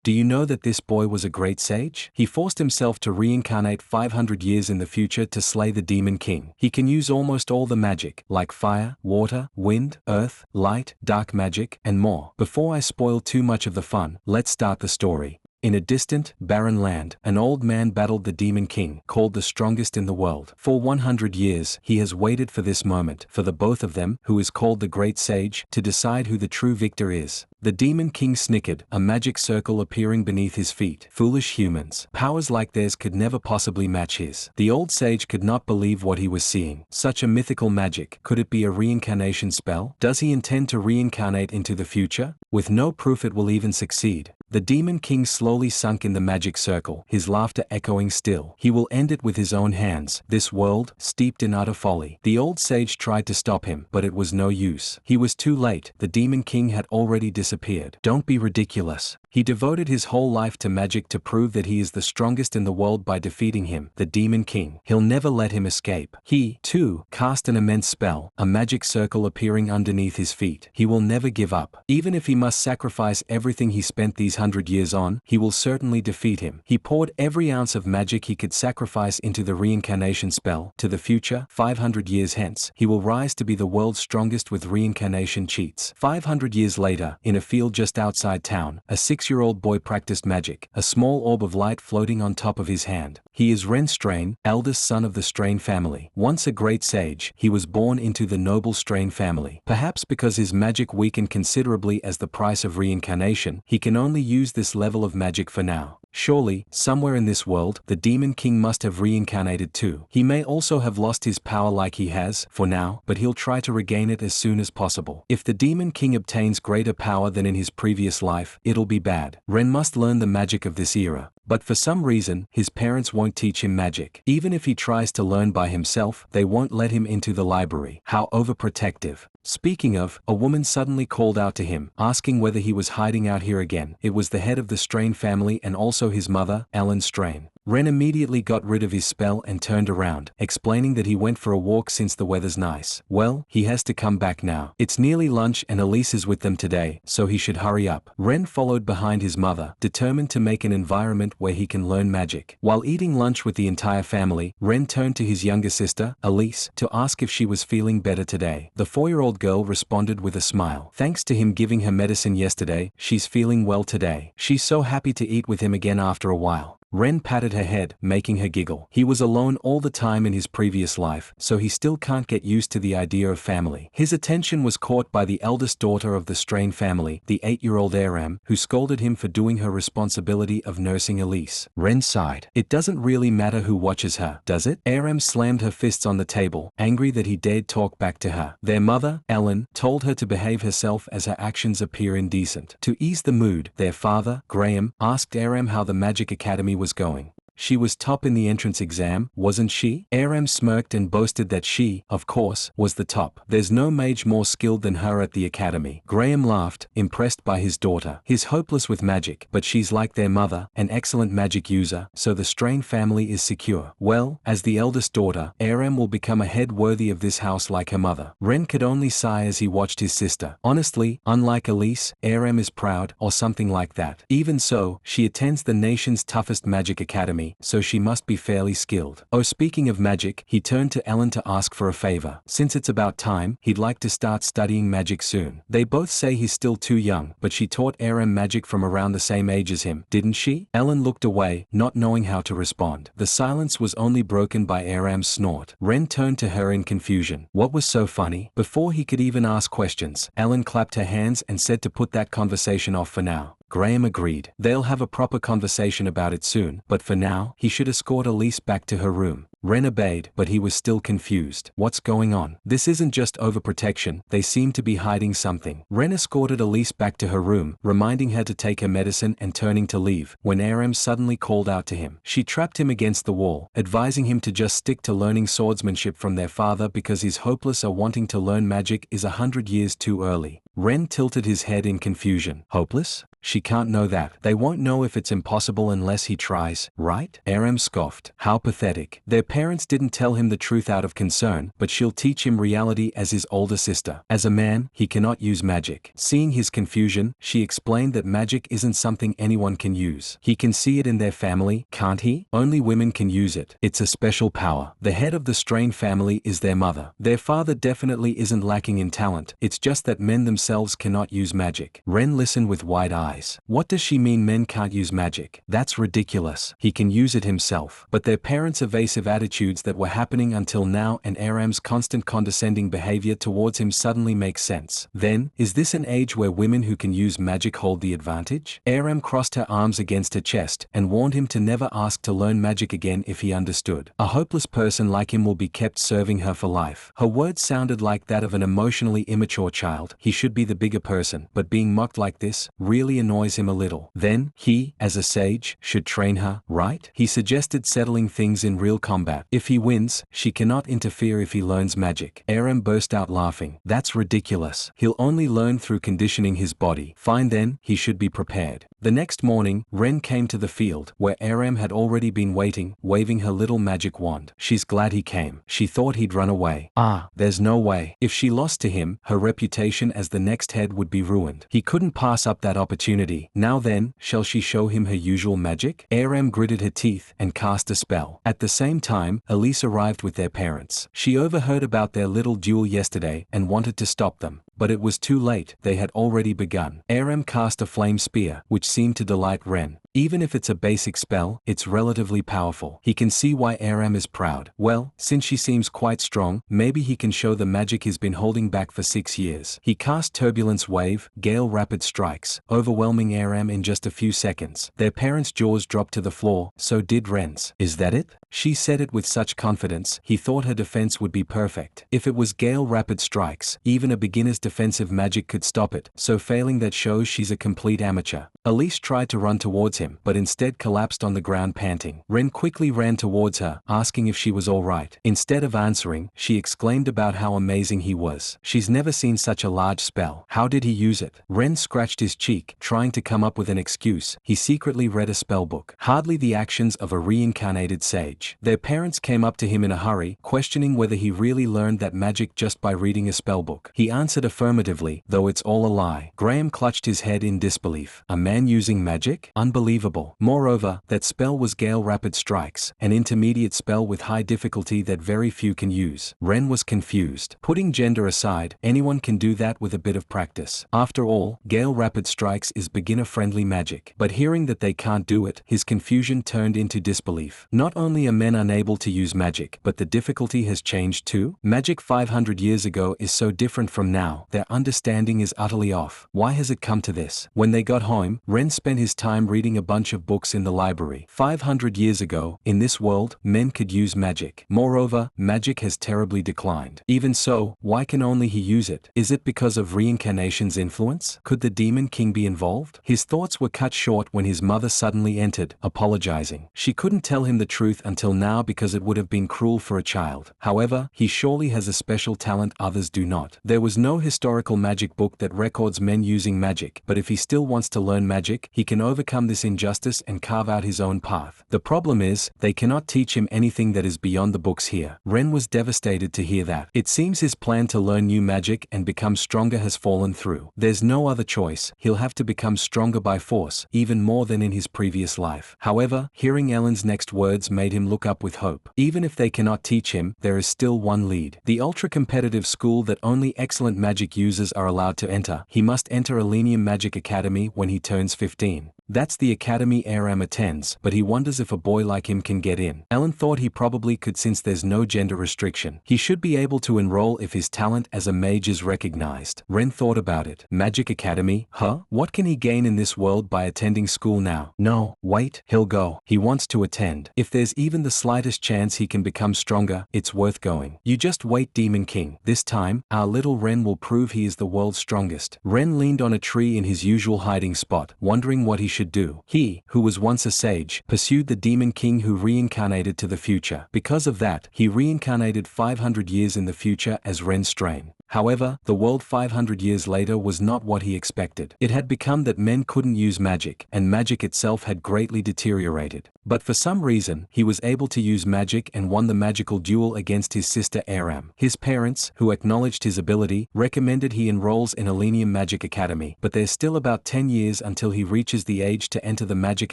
Do you know that this boy was a great sage? He forced himself to reincarnate 500 years in the future to slay the Demon King. He can use almost all the magic, like fire, water, wind, earth, light, dark magic, and more. Before I spoil too much of the fun, let's start the story. In a distant, barren land, an old man battled the Demon King, called the strongest in the world. For 100 years, he has waited for this moment, for the both of them, who is called the Great Sage, to decide who the true victor is. The Demon King snickered, a magic circle appearing beneath his feet. Foolish humans. Powers like theirs could never possibly match his. The old sage could not believe what he was seeing. Such a mythical magic. Could it be a reincarnation spell? Does he intend to reincarnate into the future? With no proof it will even succeed. The Demon King slowly sunk in the magic circle, his laughter echoing still. He will end it with his own hands, this world, steeped in utter folly. The old sage tried to stop him, but it was no use. He was too late. The Demon King had already disappeared. Don't be ridiculous. He devoted his whole life to magic to prove that he is the strongest in the world by defeating him, the Demon King. He'll never let him escape. He, too, cast an immense spell, a magic circle appearing underneath his feet. He will never give up. Even if he must sacrifice everything he spent these 100 years on, he will certainly defeat him. He poured every ounce of magic he could sacrifice into the reincarnation spell. To the future, 500 years hence, he will rise to be the world's strongest with reincarnation cheats. 500 years later, in a field just outside town, a 6-year-old boy practiced magic, a small orb of light floating on top of his hand. He is Ren Strain, eldest son of the Strain family. Once a great sage, he was born into the noble Strain family. Perhaps because his magic weakened considerably as the price of reincarnation, he can only use this level of magic for now. Surely, somewhere in this world, the Demon King must have reincarnated too. He may also have lost his power like he has, for now, but he'll try to regain it as soon as possible. If the Demon King obtains greater power than in his previous life, it'll be bad. Ren must learn the magic of this era. But for some reason, his parents won't teach him magic. Even if he tries to learn by himself, they won't let him into the library. How overprotective. Speaking of, a woman suddenly called out to him, asking whether he was hiding out here again. It was the head of the Strain family and also his mother, Ellen Strain. Ren immediately got rid of his spell and turned around, explaining that he went for a walk since the weather's nice. Well, he has to come back now. It's nearly lunch and Elise is with them today, so he should hurry up. Ren followed behind his mother, determined to make an environment where he can learn magic. While eating lunch with the entire family, Ren turned to his younger sister, Elise, to ask if she was feeling better today. The 4-year-old girl responded with a smile. Thanks to him giving her medicine yesterday, she's feeling well today. She's so happy to eat with him again after a while. Ren patted her head, making her giggle. He was alone all the time in his previous life, so he still can't get used to the idea of family. His attention was caught by the eldest daughter of the Strain family, the 8-year-old Aram, who scolded him for doing her responsibility of nursing Elise. Ren sighed. It doesn't really matter who watches her, does it? Aram slammed her fists on the table, angry that he dared talk back to her. Their mother, Ellen, told her to behave herself as her actions appear indecent. To ease the mood, their father, Graham, asked Aram how the Magic Academy was going. She was top in the entrance exam, wasn't she? Aram smirked and boasted that she, of course, was the top. There's no mage more skilled than her at the academy. Graham laughed, impressed by his daughter. He's hopeless with magic, but she's like their mother, an excellent magic user, so the Strain family is secure. Well, as the eldest daughter, Aram will become a head worthy of this house like her mother. Ren could only sigh as he watched his sister. Honestly, unlike Elise, Aram is proud, or something like that. Even so, she attends the nation's toughest magic academy, so she must be fairly skilled. Oh, speaking of magic, he turned to Ellen to ask for a favor. Since it's about time, he'd like to start studying magic soon. They both say he's still too young, but she taught Aram magic from around the same age as him, didn't she? Ellen looked away, not knowing how to respond. The silence was only broken by Aram's snort. Ren turned to her in confusion. What was so funny? Before he could even ask questions, Ellen clapped her hands and said to put that conversation off for now. Graham agreed. They'll have a proper conversation about it soon, but for now, he should escort Elise back to her room. Ren obeyed, but he was still confused. What's going on? This isn't just overprotection, they seem to be hiding something. Ren escorted Elise back to her room, reminding her to take her medicine and turning to leave, when Aram suddenly called out to him. She trapped him against the wall, advising him to just stick to learning swordsmanship from their father because he's hopeless or wanting to learn magic is 100 years too early. Ren tilted his head in confusion. Hopeless? she can't know that. They won't know if it's impossible unless he tries, right? Aram scoffed. How pathetic. Their parents didn't tell him the truth out of concern, but she'll teach him reality as his older sister. As a man, he cannot use magic. Seeing his confusion, she explained that magic isn't something anyone can use. He can see it in their family, can't he? Only women can use it. It's a special power. The head of the Strain family is their mother. Their father definitely isn't lacking in talent, it's just that men themselves cannot use magic. Ren listened with wide eyes. What does she mean men can't use magic? That's ridiculous. He can use it himself. But their parents' evasive attitudes that were happening until now and Aram's constant condescending behavior towards him suddenly makes sense. Then, is this an age where women who can use magic hold the advantage? Aram crossed her arms against her chest and warned him to never ask to learn magic again if he understood. A hopeless person like him will be kept serving her for life. Her words sounded like that of an emotionally immature child. He should be the bigger person, but being mocked like this really annoys him a little. Then, he, as a sage, should train her, right? He suggested settling things in real combat. If he wins, she cannot interfere if he learns magic. Aram burst out laughing. That's ridiculous. He'll only learn through conditioning his body. Fine then, he should be prepared. The next morning, Ren came to the field, where Aram had already been waiting, waving her little magic wand. She's glad he came. She thought he'd run away. There's no way. If she lost to him, her reputation as the next head would be ruined. He couldn't pass up that opportunity. Now then, shall she show him her usual magic? Aram gritted her teeth and cast a spell. At the same time, Elise arrived with their parents. She overheard about their little duel yesterday and wanted to stop them. But it was too late, they had already begun. Aram cast a flame spear, which seemed to delight Ren. Even if it's a basic spell, it's relatively powerful. He can see why Aram is proud. Well, since she seems quite strong, maybe he can show the magic he's been holding back for 6 years. He cast Turbulence Wave, Gale Rapid Strikes, overwhelming Aram in just a few seconds. Their parents' jaws dropped to the floor, so did Ren's. Is that it? She said it with such confidence, he thought her defense would be perfect. If it was Gale Rapid Strikes, even a beginner's defensive magic could stop it, so failing that shows she's a complete amateur. Elise tried to run towards him, but instead collapsed on the ground panting. Ren quickly ran towards her, asking if she was alright. Instead of answering, she exclaimed about how amazing he was. She's never seen such a large spell. How did he use it? Ren scratched his cheek, trying to come up with an excuse. He secretly read a spellbook. Hardly the actions of a reincarnated sage. Their parents came up to him in a hurry, questioning whether he really learned that magic just by reading a spellbook. He answered affirmatively, though it's all a lie. Graham clutched his head in disbelief. A man using magic? Unbelievable. Moreover, that spell was Gale Rapid Strikes, an intermediate spell with high difficulty that very few can use. Ren was confused. Putting gender aside, anyone can do that with a bit of practice. After all, Gale Rapid Strikes is beginner-friendly magic. But hearing that they can't do it, his confusion turned into disbelief. Not only are men unable to use magic, but the difficulty has changed too? Magic 500 years ago is so different from now, their understanding is utterly off. Why has it come to this? When they got home, Ren spent his time reading a bunch of books in the library. 500 years ago, in this world, men could use magic. Moreover, magic has terribly declined. Even so, why can only he use it? Is it because of reincarnation's influence? Could the Demon King be involved? His thoughts were cut short when his mother suddenly entered, apologizing. She couldn't tell him the truth until now because it would have been cruel for a child. However, he surely has a special talent others do not. There was no historical magic book that records men using magic, but if he still wants to learn magic, he can overcome this injustice and carve out his own path. The problem is, they cannot teach him anything that is beyond the books here. Ren was devastated to hear that. It seems his plan to learn new magic and become stronger has fallen through. There's no other choice, he'll have to become stronger by force, even more than in his previous life. However, hearing Ellen's next words made him look up with hope. Even if they cannot teach him, there is still one lead. The ultra-competitive school that only excellent magic users are allowed to enter. He must enter Elenium Magic Academy when he turns 15. That's the academy Aram attends, but he wonders if a boy like him can get in. Ellen thought he probably could since there's no gender restriction. He should be able to enroll if his talent as a mage is recognized. Ren thought about it. Magic Academy? Huh? What can he gain in this world by attending school now? No, wait, he'll go. He wants to attend. If there's even the slightest chance he can become stronger, it's worth going. You just wait, Demon King. This time, our little Ren will prove he is the world's strongest. Ren leaned on a tree in his usual hiding spot, wondering what he should do. He, who was once a sage, pursued the Demon King who reincarnated to the future. Because of that, he reincarnated 500 years in the future as Ren Strain. However, the world 500 years later was not what he expected. It had become that men couldn't use magic, and magic itself had greatly deteriorated. But for some reason, he was able to use magic and won the magical duel against his sister Aram. His parents, who acknowledged his ability, recommended he enrolls in Elenium Magic Academy, but there's still about 10 years until he reaches the age to enter the Magic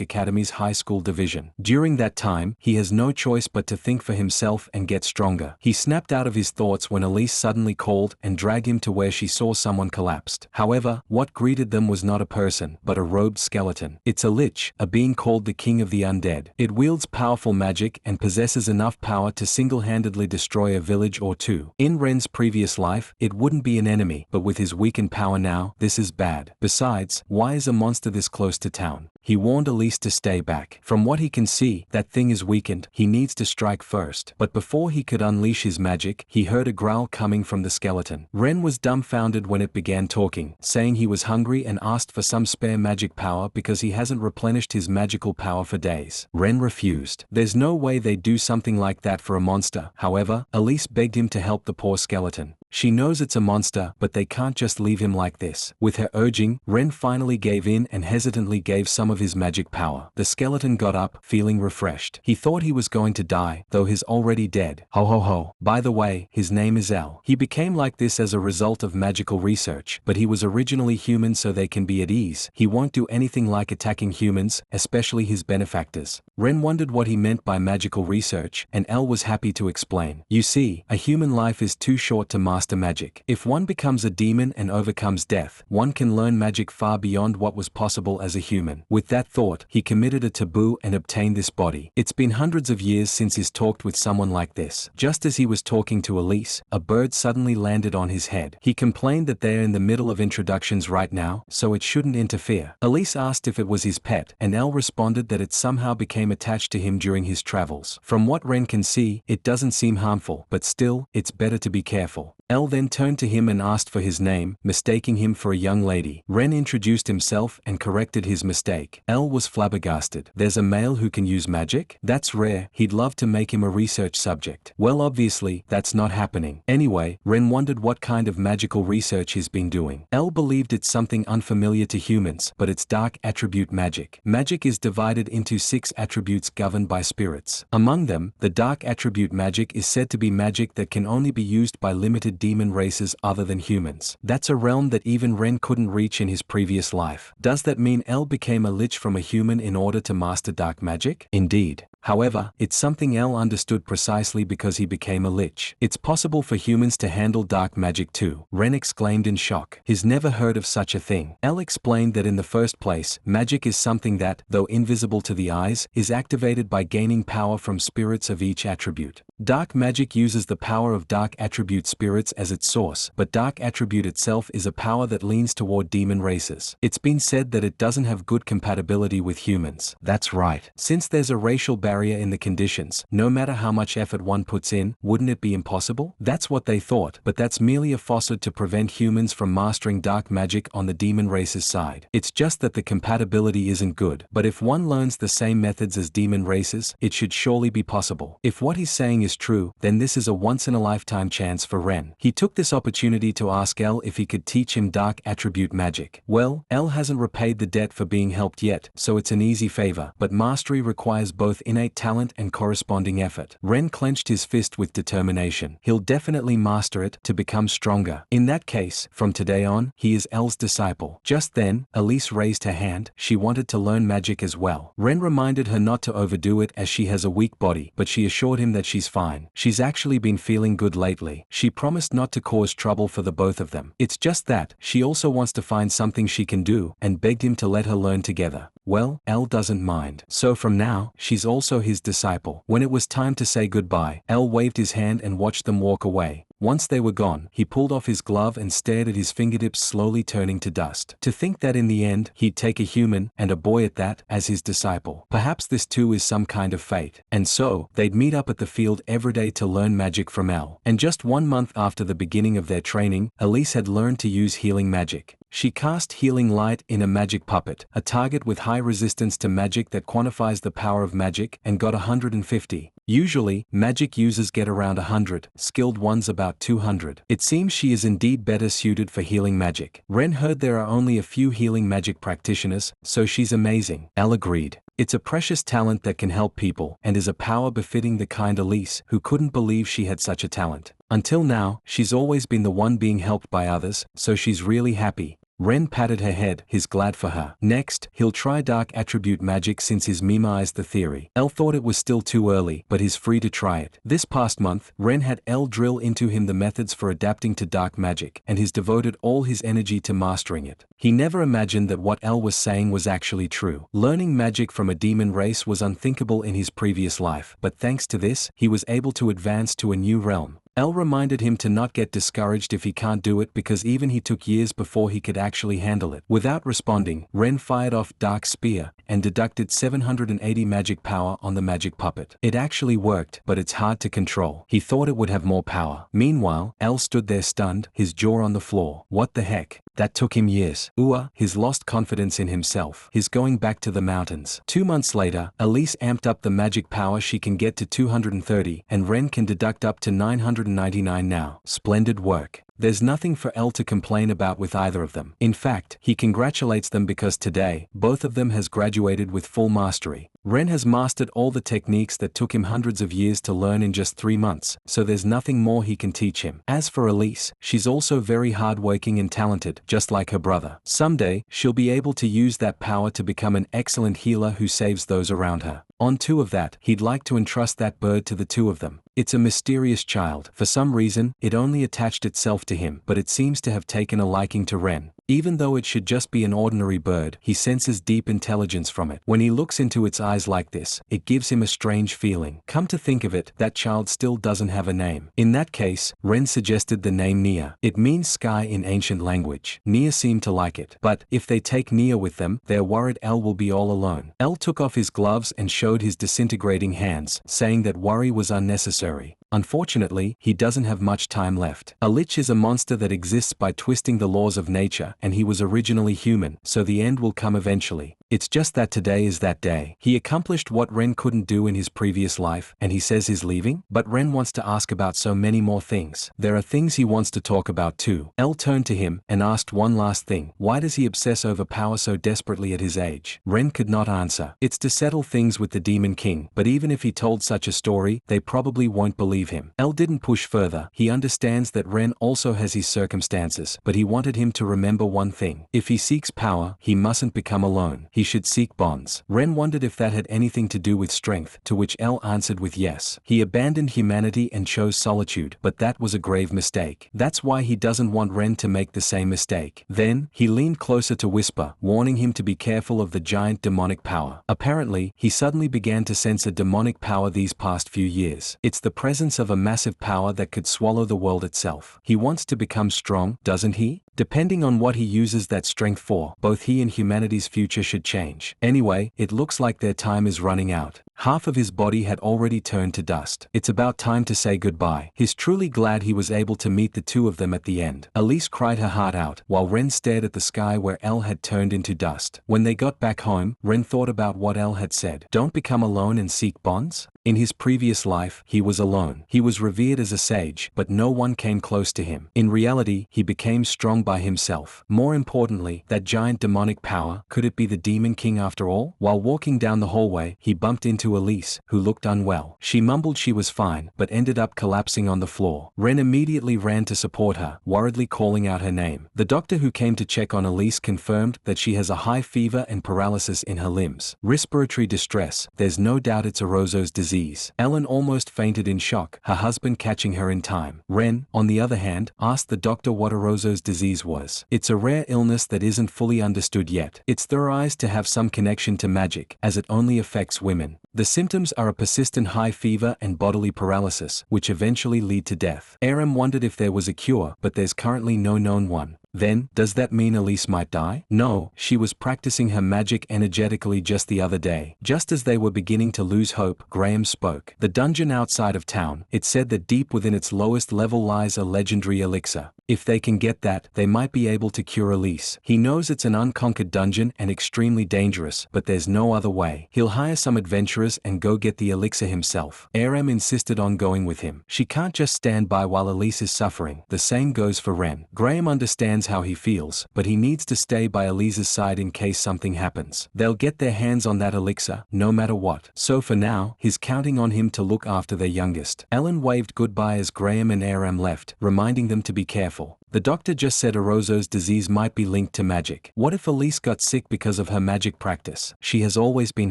Academy's high school division. During that time, he has no choice but to think for himself and get stronger. He snapped out of his thoughts when Elise suddenly called and dragged him to where she saw someone collapsed. However, what greeted them was not a person, but a robed skeleton. It's a Lich, a being called the King of the Undead. It wields powerful magic and possesses enough power to single-handedly destroy a village or two. In Ren's previous life, it wouldn't be an enemy, but with his weakened power now, this is bad. Besides, why is a monster this close to town? He warned Elise to stay back. From what he can see, that thing is weakened. He needs to strike first. But before he could unleash his magic, he heard a growl coming from the skeleton. Ren was dumbfounded when it began talking, saying he was hungry and asked for some spare magic power because he hasn't replenished his magical power for days. Ren refused. There's no way they'd do something like that for a monster. However, Elise begged him to help the poor skeleton. She knows it's a monster, but they can't just leave him like this. With her urging, Ren finally gave in and hesitantly gave some of his magic power. The skeleton got up, feeling refreshed. He thought he was going to die, though he's already dead. Ho ho ho. By the way, his name is El. He became like this as a result of magical research, but he was originally human so they can be at ease. He won't do anything like attacking humans, especially his benefactors. Ren wondered what he meant by magical research, and El was happy to explain. You see, a human life is too short to master magic. If one becomes a demon and overcomes death, one can learn magic far beyond what was possible as a human. With that thought, he committed a taboo and obtained this body. It's been hundreds of years since he's talked with someone like this. Just as he was talking to Elise, a bird suddenly landed on his head. He complained that they're in the middle of introductions right now, so it shouldn't interfere. Elise asked if it was his pet, and El responded that it somehow became attached to him during his travels. From what Ren can see, it doesn't seem harmful, but still, it's better to be careful. El then turned to him and asked for his name, mistaking him for a young lady. Ren introduced himself and corrected his mistake. El was flabbergasted. There's a male who can use magic? That's rare. He'd love to make him a research subject. Well, obviously, that's not happening. Anyway, Ren wondered what kind of magical research he's been doing. El believed it's something unfamiliar to humans, but it's dark attribute magic. Magic is divided into 6 attributes governed by spirits. Among them, the dark attribute magic is said to be magic that can only be used by limited demon races other than humans. That's a realm that even Ren couldn't reach in his previous life. Does that mean El became a lich from a human in order to master dark magic? Indeed. However, it's something El understood precisely because he became a lich. It's possible for humans to handle dark magic too, Ren exclaimed in shock. He's never heard of such a thing. El explained that in the first place, magic is something that, though invisible to the eyes, is activated by gaining power from spirits of each attribute. Dark magic uses the power of dark attribute spirits as its source, but dark attribute itself is a power that leans toward demon races. It's been said that it doesn't have good compatibility with humans. That's right. Since there's a racial barrier in the conditions, no matter how much effort one puts in, wouldn't it be impossible? That's what they thought, but that's merely a facade to prevent humans from mastering dark magic on the demon race's side. It's just that the compatibility isn't good, but if one learns the same methods as demon races, it should surely be possible. If what he's saying is true, then this is a once-in-a-lifetime chance for Ren. He took this opportunity to ask El if he could teach him dark attribute magic. Well, El hasn't repaid the debt for being helped yet, so it's an easy favor, but mastery requires both innate talent and corresponding effort. Ren clenched his fist with determination. He'll definitely master it to become stronger. In that case, from today on, he is El's disciple. Just then, Elise raised her hand. She wanted to learn magic as well. Ren reminded her not to overdo it as she has a weak body, but she assured him that she's fine. She's actually been feeling good lately. She promised not to cause trouble for the both of them. It's just that, she also wants to find something she can do, and begged him to let her learn together. Well, El doesn't mind. So from now, she's also his disciple. When it was time to say goodbye, El waved his hand and watched them walk away. Once they were gone, he pulled off his glove and stared at his fingertips slowly turning to dust. To think that in the end, he'd take a human, and a boy at that, as his disciple. Perhaps this too is some kind of fate. And so, they'd meet up at the field every day to learn magic from El. And just 1 month after the beginning of their training, Elise had learned to use healing magic. She cast healing light in a magic puppet, a target with high resistance to magic that quantifies the power of magic, and got 150. Usually, magic users get around 100, skilled ones about 200. It seems she is indeed better suited for healing magic. Ren heard there are only a few healing magic practitioners, so she's amazing. Elle agreed. It's a precious talent that can help people, and is a power befitting the kind Elise, who couldn't believe she had such a talent. Until now, she's always been the one being helped by others, so she's really happy. Ren patted her head, he's glad for her. Next, he'll try dark attribute magic since he's memoized the theory. Elle thought it was still too early, but he's free to try it. This past month, Ren had Elle drill into him the methods for adapting to dark magic, and he's devoted all his energy to mastering it. He never imagined that what Elle was saying was actually true. Learning magic from a demon race was unthinkable in his previous life, but thanks to this, he was able to advance to a new realm. Elle reminded him to not get discouraged if he can't do it because even he took years before he could actually handle it. Without responding, Ren fired off Dark Spear and deducted 780 magic power on the magic puppet. It actually worked, but it's hard to control. He thought it would have more power. Meanwhile, Elle stood there stunned, his jaw on the floor. What the heck? That took him years. His lost confidence in himself. He's going back to the mountains. 2 months later, Elise amped up the magic power she can get to 230, and Ren can deduct up to 999 now. Splendid work. There's nothing for Elle to complain about with either of them. In fact, he congratulates them because today, both of them has graduated with full mastery. Ren has mastered all the techniques that took him hundreds of years to learn in just 3 months, so there's nothing more he can teach him. As for Elise, she's also very hardworking and talented, just like her brother. Someday, she'll be able to use that power to become an excellent healer who saves those around her. On top of that, he'd like to entrust that bird to the two of them. It's a mysterious child. For some reason, it only attached itself to him, but it seems to have taken a liking to Ren. Even though it should just be an ordinary bird, he senses deep intelligence from it. When he looks into its eyes like this, it gives him a strange feeling. Come to think of it, that child still doesn't have a name. In that case, Ren suggested the name Nia. It means sky in ancient language. Nia seemed to like it. But, if they take Nia with them, they're worried Elle will be all alone. Elle took off his gloves and showed his disintegrating hands, saying that worry was unnecessary. Unfortunately, he doesn't have much time left. A Lich is a monster that exists by twisting the laws of nature, and he was originally human, so the end will come eventually. It's just that today is that day. He accomplished what Ren couldn't do in his previous life, and he says he's leaving? But Ren wants to ask about so many more things. There are things he wants to talk about too. Elle turned to him and asked one last thing. Why does he obsess over power so desperately at his age? Ren could not answer. It's to settle things with the Demon King, but even if he told such a story, they probably won't believe him. Elle didn't push further. He understands that Ren also has his circumstances, but he wanted him to remember one thing. If he seeks power, he mustn't become alone. He should seek bonds. Ren wondered if that had anything to do with strength, to which Elle answered with yes. He abandoned humanity and chose solitude, but that was a grave mistake. That's why he doesn't want Ren to make the same mistake. Then, he leaned closer to whisper, warning him to be careful of the giant demonic power. Apparently, he suddenly began to sense a demonic power these past few years. It's the presence of a massive power that could swallow the world itself. He wants to become strong, doesn't he? Depending on what he uses that strength for, both he and humanity's future should change. Anyway, it looks like their time is running out. Half of his body had already turned to dust. It's about time to say goodbye. He's truly glad he was able to meet the two of them at the end. Elise cried her heart out, while Ren stared at the sky where Elle had turned into dust. When they got back home, Ren thought about what Elle had said. Don't become alone and seek bonds? In his previous life, he was alone. He was revered as a sage, but no one came close to him. In reality, he became strong by himself. More importantly, that giant demonic power, could it be the Demon King after all? While walking down the hallway, he bumped into Elise, who looked unwell. She mumbled she was fine, but ended up collapsing on the floor. Ren immediately ran to support her, worriedly calling out her name. The doctor who came to check on Elise confirmed that she has a high fever and paralysis in her limbs. Respiratory distress, there's no doubt it's Orozo's disease. Ellen almost fainted in shock, her husband catching her in time. Ren, on the other hand, asked the doctor what Orozo's disease was. It's a rare illness that isn't fully understood yet. It's theorized to have some connection to magic, as it only affects women. The symptoms are a persistent high fever and bodily paralysis, which eventually lead to death. Aram wondered if there was a cure, but there's currently no known one. Then, does that mean Elise might die? No, she was practicing her magic energetically just the other day. Just as they were beginning to lose hope, Graham spoke. The dungeon outside of town, it said that deep within its lowest level lies a legendary elixir. If they can get that, they might be able to cure Elise. He knows it's an unconquered dungeon and extremely dangerous, but there's no other way. He'll hire some adventurers and go get the elixir himself. Aram insisted on going with him. She can't just stand by while Elise is suffering. The same goes for Ren. Graham understands how he feels, but he needs to stay by Elise's side in case something happens. They'll get their hands on that elixir, no matter what. So for now, he's counting on him to look after their youngest. Ellen waved goodbye as Graham and Aram left, reminding them to be careful. The doctor just said Orozo's disease might be linked to magic. What if Elise got sick because of her magic practice? She has always been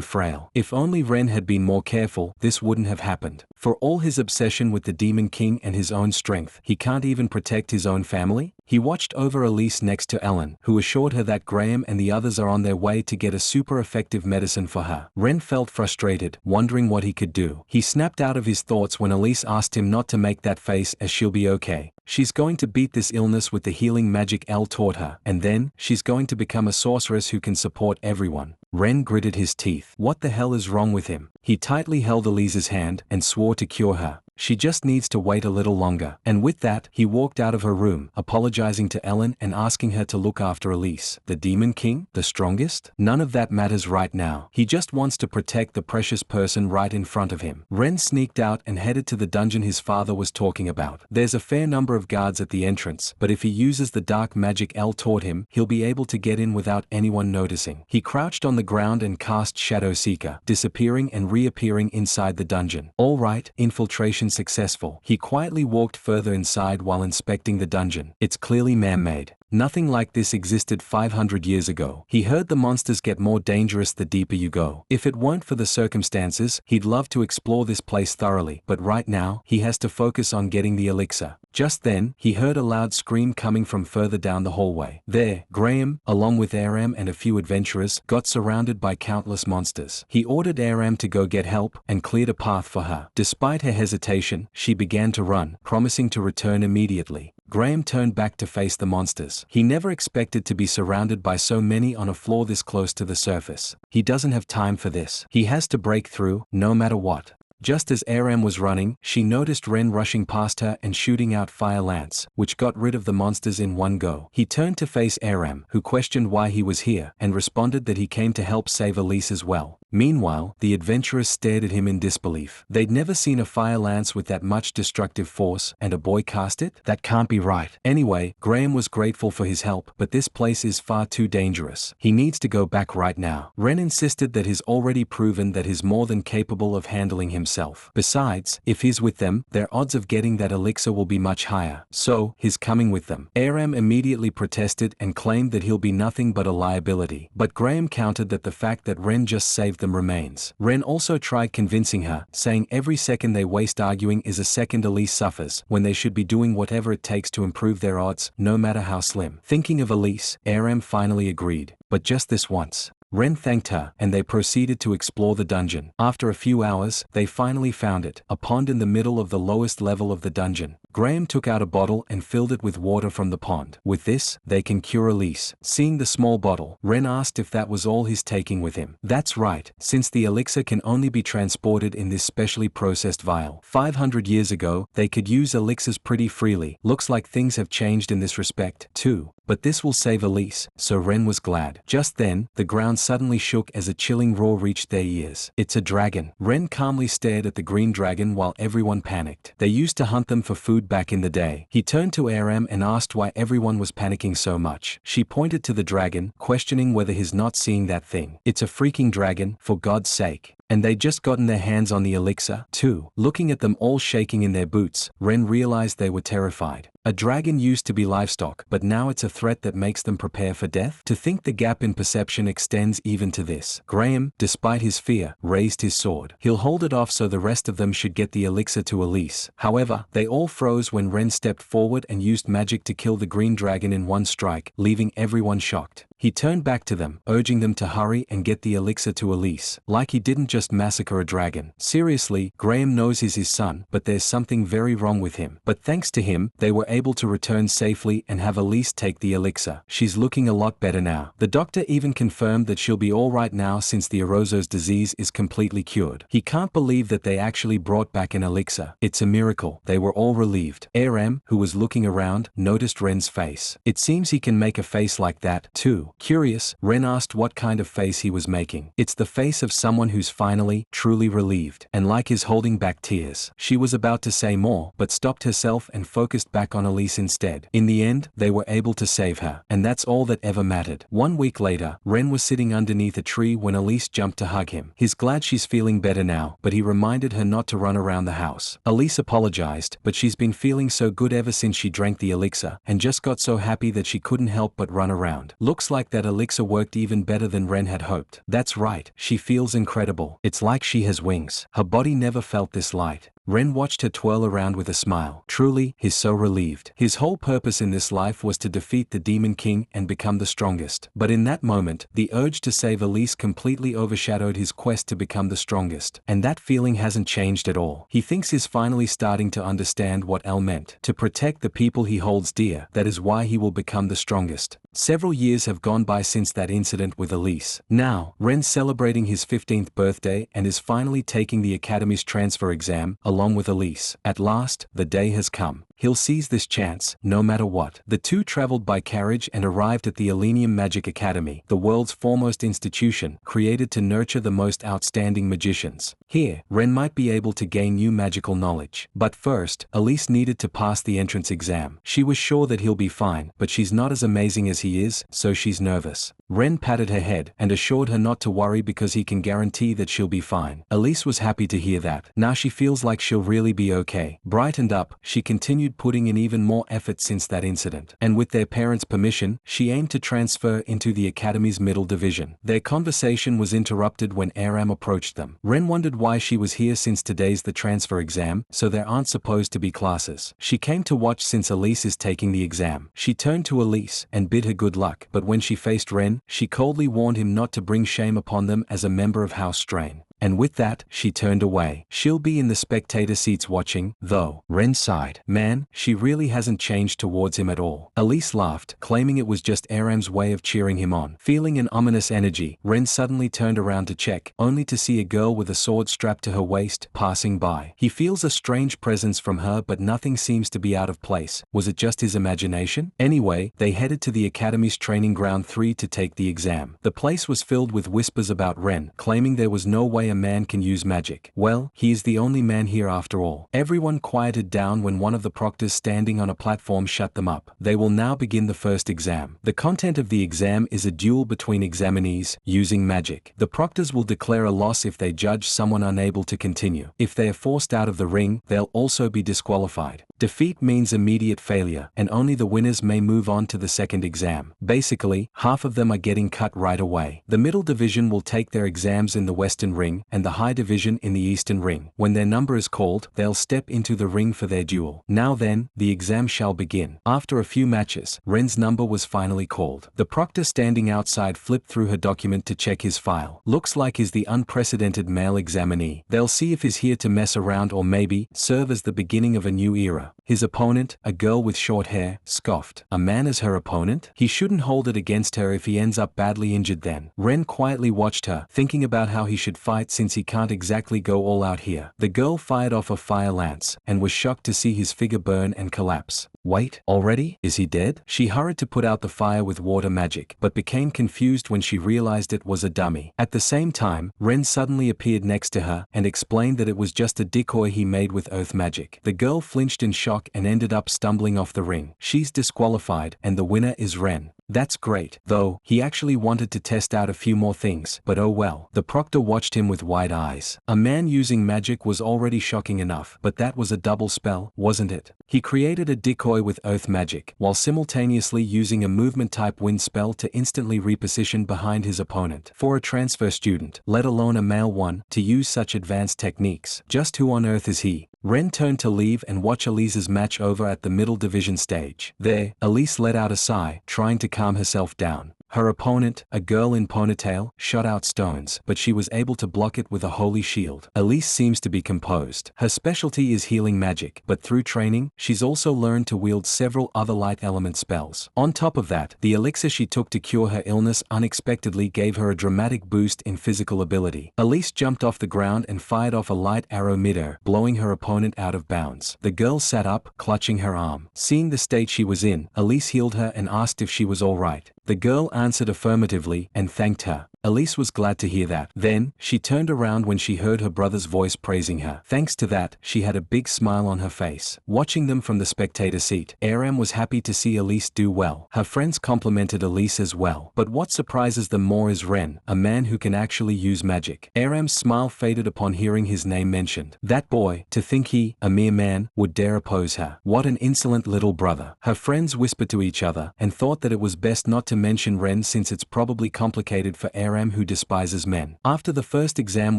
frail. If only Ren had been more careful, this wouldn't have happened. For all his obsession with the Demon King and his own strength, he can't even protect his own family? He watched over Elise next to Ellen, who assured her that Graham and the others are on their way to get a super effective medicine for her. Ren felt frustrated, wondering what he could do. He snapped out of his thoughts when Elise asked him not to make that face, as she'll be okay. She's going to beat this illness with the healing magic Elle taught her, and then, she's going to become a sorceress who can support everyone. Ren gritted his teeth. What the hell is wrong with him? He tightly held Elise's hand and swore to cure her. She just needs to wait a little longer. And with that, he walked out of her room, apologizing to Ellen and asking her to look after Elise. The Demon King? The strongest? None of that matters right now. He just wants to protect the precious person right in front of him. Ren sneaked out and headed to the dungeon his father was talking about. There's a fair number of guards at the entrance, but if he uses the dark magic Elle taught him, he'll be able to get in without anyone noticing. He crouched on the ground and cast Shadow Seeker, disappearing and reappearing inside the dungeon. All right, infiltration successful. He quietly walked further inside while inspecting the dungeon. It's clearly man-made. Nothing like this existed 500 years ago. He heard the monsters get more dangerous the deeper you go. If it weren't for the circumstances, he'd love to explore this place thoroughly, but right now, he has to focus on getting the elixir. Just then, he heard a loud scream coming from further down the hallway. There, Graham, along with Aram and a few adventurers, got surrounded by countless monsters. He ordered Aram to go get help and cleared a path for her. Despite her hesitation, she began to run, promising to return immediately. Graham turned back to face the monsters. He never expected to be surrounded by so many on a floor this close to the surface. He doesn't have time for this. He has to break through, no matter what. Just as Aram was running, she noticed Ren rushing past her and shooting out fire lance, which got rid of the monsters in one go. He turned to face Aram, who questioned why he was here, and responded that he came to help save Elise as well. Meanwhile, the adventurers stared at him in disbelief. They'd never seen a fire lance with that much destructive force, and a boy cast it? That can't be right. Anyway, Graham was grateful for his help, but this place is far too dangerous. He needs to go back right now. Ren insisted that he's already proven that he's more than capable of handling himself. Besides, if he's with them, their odds of getting that elixir will be much higher. So, he's coming with them. Aram immediately protested and claimed that he'll be nothing but a liability. But Graham countered that the fact that Ren just saved them remains. Ren also tried convincing her, saying every second they waste arguing is a second Elise suffers, when they should be doing whatever it takes to improve their odds, no matter how slim. Thinking of Elise, Aram finally agreed, but just this once. Ren thanked her, and they proceeded to explore the dungeon. After a few hours, they finally found it, a pond in the middle of the lowest level of the dungeon. Graham took out a bottle and filled it with water from the pond. With this, they can cure Elise. Seeing the small bottle, Ren asked if that was all he's taking with him. That's right, since the elixir can only be transported in this specially processed vial. 500 years ago, they could use elixirs pretty freely. Looks like things have changed in this respect, too. But this will save Elise, so Ren was glad. Just then, the ground suddenly shook as a chilling roar reached their ears. It's a dragon. Ren calmly stared at the green dragon while everyone panicked. They used to hunt them for food back in the day. He turned to Aram and asked why everyone was panicking so much. She pointed to the dragon, questioning whether he's not seeing that thing. It's a freaking dragon, for God's sake. And they'd just gotten their hands on the elixir, too. Looking at them all shaking in their boots, Ren realized they were terrified. A dragon used to be livestock, but now it's a threat that makes them prepare for death? To think the gap in perception extends even to this. Graham, despite his fear, raised his sword. He'll hold it off so the rest of them should get the elixir to Elise. However, they all froze when Ren stepped forward and used magic to kill the green dragon in one strike, leaving everyone shocked. He turned back to them, urging them to hurry and get the elixir to Elise. Like he didn't just massacre a dragon. Seriously, Graham knows he's his son, but there's something very wrong with him. But thanks to him, they were able to return safely and have Elise take the elixir. She's looking a lot better now. The doctor even confirmed that she'll be alright now since the Orozo's disease is completely cured. He can't believe that they actually brought back an elixir. It's a miracle. They were all relieved. Aram, who was looking around, noticed Ren's face. It seems he can make a face like that, too. Curious, Ren asked what kind of face he was making. It's the face of someone who's finally, truly relieved, and like is holding back tears. She was about to say more, but stopped herself and focused back on Elise instead. In the end, they were able to save her, and that's all that ever mattered. 1 week later, Ren was sitting underneath a tree when Elise jumped to hug him. He's glad she's feeling better now, but he reminded her not to run around the house. Elise apologized, but she's been feeling so good ever since she drank the elixir, and just got so happy that she couldn't help but run around. Looks like that elixir worked even better than Ren had hoped. That's right, she feels incredible. It's like she has wings. Her body never felt this light. Ren watched her twirl around with a smile. Truly, he's so relieved. His whole purpose in this life was to defeat the Demon King and become the strongest. But in that moment, the urge to save Elise completely overshadowed his quest to become the strongest. And that feeling hasn't changed at all. He thinks he's finally starting to understand what El meant. To protect the people he holds dear, that is why he will become the strongest. Several years have gone by since that incident with Elise. Now, Ren's celebrating his 15th birthday and is finally taking the Academy's transfer exam, along with Elise. At last, the day has come. He'll seize this chance, no matter what. The two traveled by carriage and arrived at the Elenium Magic Academy, the world's foremost institution, created to nurture the most outstanding magicians. Here, Ren might be able to gain new magical knowledge. But first, Elise needed to pass the entrance exam. She was sure that he'll be fine, but she's not as amazing as he is, so she's nervous. Ren patted her head and assured her not to worry because he can guarantee that she'll be fine. Elise was happy to hear that. Now she feels like she'll really be okay. Brightened up, she continued putting in even more effort since that incident. And with their parents' permission, she aimed to transfer into the Academy's middle division. Their conversation was interrupted when Aram approached them. Ren wondered why she was here since today's the transfer exam, so there aren't supposed to be classes. She came to watch since Elise is taking the exam. She turned to Elise and bid her good luck, but when she faced Ren, she coldly warned him not to bring shame upon them as a member of House Strain. And with that, she turned away. She'll be in the spectator seats watching, though. Ren sighed. Man, she really hasn't changed towards him at all. Elise laughed, claiming it was just Aram's way of cheering him on. Feeling an ominous energy, Ren suddenly turned around to check, only to see a girl with a sword strapped to her waist, passing by. He feels a strange presence from her, but nothing seems to be out of place. Was it just his imagination? Anyway, they headed to the Academy's training ground 3 to take the exam. The place was filled with whispers about Ren, claiming there was no way a man can use magic. Well, he is the only man here after all. Everyone quieted down when one of the proctors standing on a platform shut them up. They will now begin the first exam. The content of the exam is a duel between examinees, using magic. The proctors will declare a loss if they judge someone unable to continue. If they are forced out of the ring, they'll also be disqualified. Defeat means immediate failure, and only the winners may move on to the second exam. Basically, half of them are getting cut right away. The middle division will take their exams in the western ring, and the high division in the eastern ring. When their number is called, they'll step into the ring for their duel. Now then, the exam shall begin. After a few matches, Ren's number was finally called. The proctor standing outside flipped through her document to check his file. Looks like he's the unprecedented male examinee. They'll see if he's here to mess around or maybe serve as the beginning of a new era. His opponent, a girl with short hair, scoffed. A man as her opponent? He shouldn't hold it against her if he ends up badly injured then. Ren quietly watched her, thinking about how he should fight since he can't exactly go all out here. The girl fired off a fire lance, and was shocked to see his figure burn and collapse. Wait, already? Is he dead? She hurried to put out the fire with water magic, but became confused when she realized it was a dummy. At the same time, Ren suddenly appeared next to her, and explained that it was just a decoy he made with earth magic. The girl flinched in shock and ended up stumbling off the ring. She's disqualified, and the winner is Ren. That's great, though. He actually wanted to test out a few more things, but oh well. The proctor watched him with wide eyes. A man using magic was already shocking enough, but that was a double spell, wasn't it? He created a decoy with earth magic, while simultaneously using a movement-type wind spell to instantly reposition behind his opponent. For a transfer student, let alone a male one, to use such advanced techniques, just who on earth is he? Ren turned to leave and watch Elise's match over at the middle division stage. There, Elise let out a sigh, trying to calm herself down. Her opponent, a girl in ponytail, shot out stones, but she was able to block it with a holy shield. Elise seems to be composed. Her specialty is healing magic, but through training, she's also learned to wield several other light element spells. On top of that, the elixir she took to cure her illness unexpectedly gave her a dramatic boost in physical ability. Elise jumped off the ground and fired off a light arrow mid-air, blowing her opponent out of bounds. The girl sat up, clutching her arm. Seeing the state she was in, Elise healed her and asked if she was all right. The girl answered affirmatively and thanked her. Elise was glad to hear that. Then, she turned around when she heard her brother's voice praising her. Thanks to that, she had a big smile on her face. Watching them from the spectator seat, Aram was happy to see Elise do well. Her friends complimented Elise as well. But what surprises them more is Ren, a man who can actually use magic. Aram's smile faded upon hearing his name mentioned. That boy, to think he, a mere man, would dare oppose her. What an insolent little brother. Her friends whispered to each other and thought that it was best not to mention Ren since it's probably complicated for Aram, who despises men. After the first exam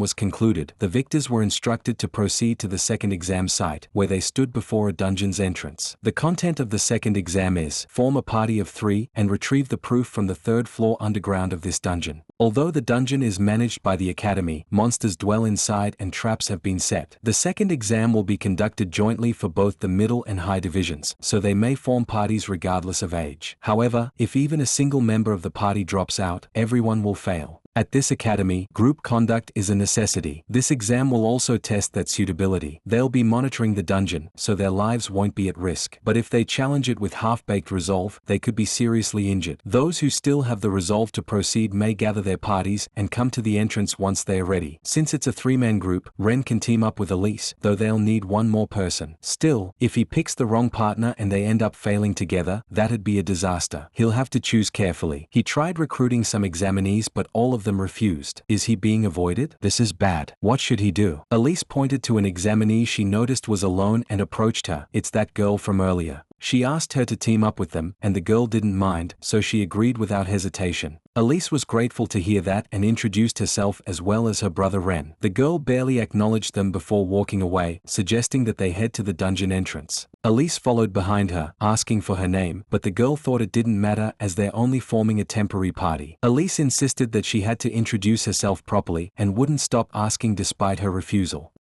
was concluded, the victors were instructed to proceed to the second exam site, where they stood before a dungeon's entrance. The content of the second exam is, form a party of 3 and retrieve the proof from the 3rd floor underground of this dungeon. Although the dungeon is managed by the academy, monsters dwell inside and traps have been set. The second exam will be conducted jointly for both the middle and high divisions, so they may form parties regardless of age. However, if even a single member of the party drops out, everyone will fail. At this academy, group conduct is a necessity. This exam will also test that suitability. They'll be monitoring the dungeon, so their lives won't be at risk. But if they challenge it with half-baked resolve, they could be seriously injured. Those who still have the resolve to proceed may gather their parties and come to the entrance once they are ready. Since it's a 3-man group, Ren can team up with Elise, though they'll need one more person. Still, if he picks the wrong partner and they end up failing together, that'd be a disaster. He'll have to choose carefully. He tried recruiting some examinees, but all of them refused. Is he being avoided? This is bad. What should he do? Elise pointed to an examinee she noticed was alone and approached her. It's that girl from earlier. She asked her to team up with them, and the girl didn't mind, so she agreed without hesitation. Elise was grateful to hear that and introduced herself as well as her brother Ren. The girl barely acknowledged them before walking away, suggesting that they head to the dungeon entrance. Elise followed behind her, asking for her name, but the girl thought it didn't matter as they're only forming a temporary party. Elise insisted that she had to introduce herself properly and wouldn't stop asking despite her refusal.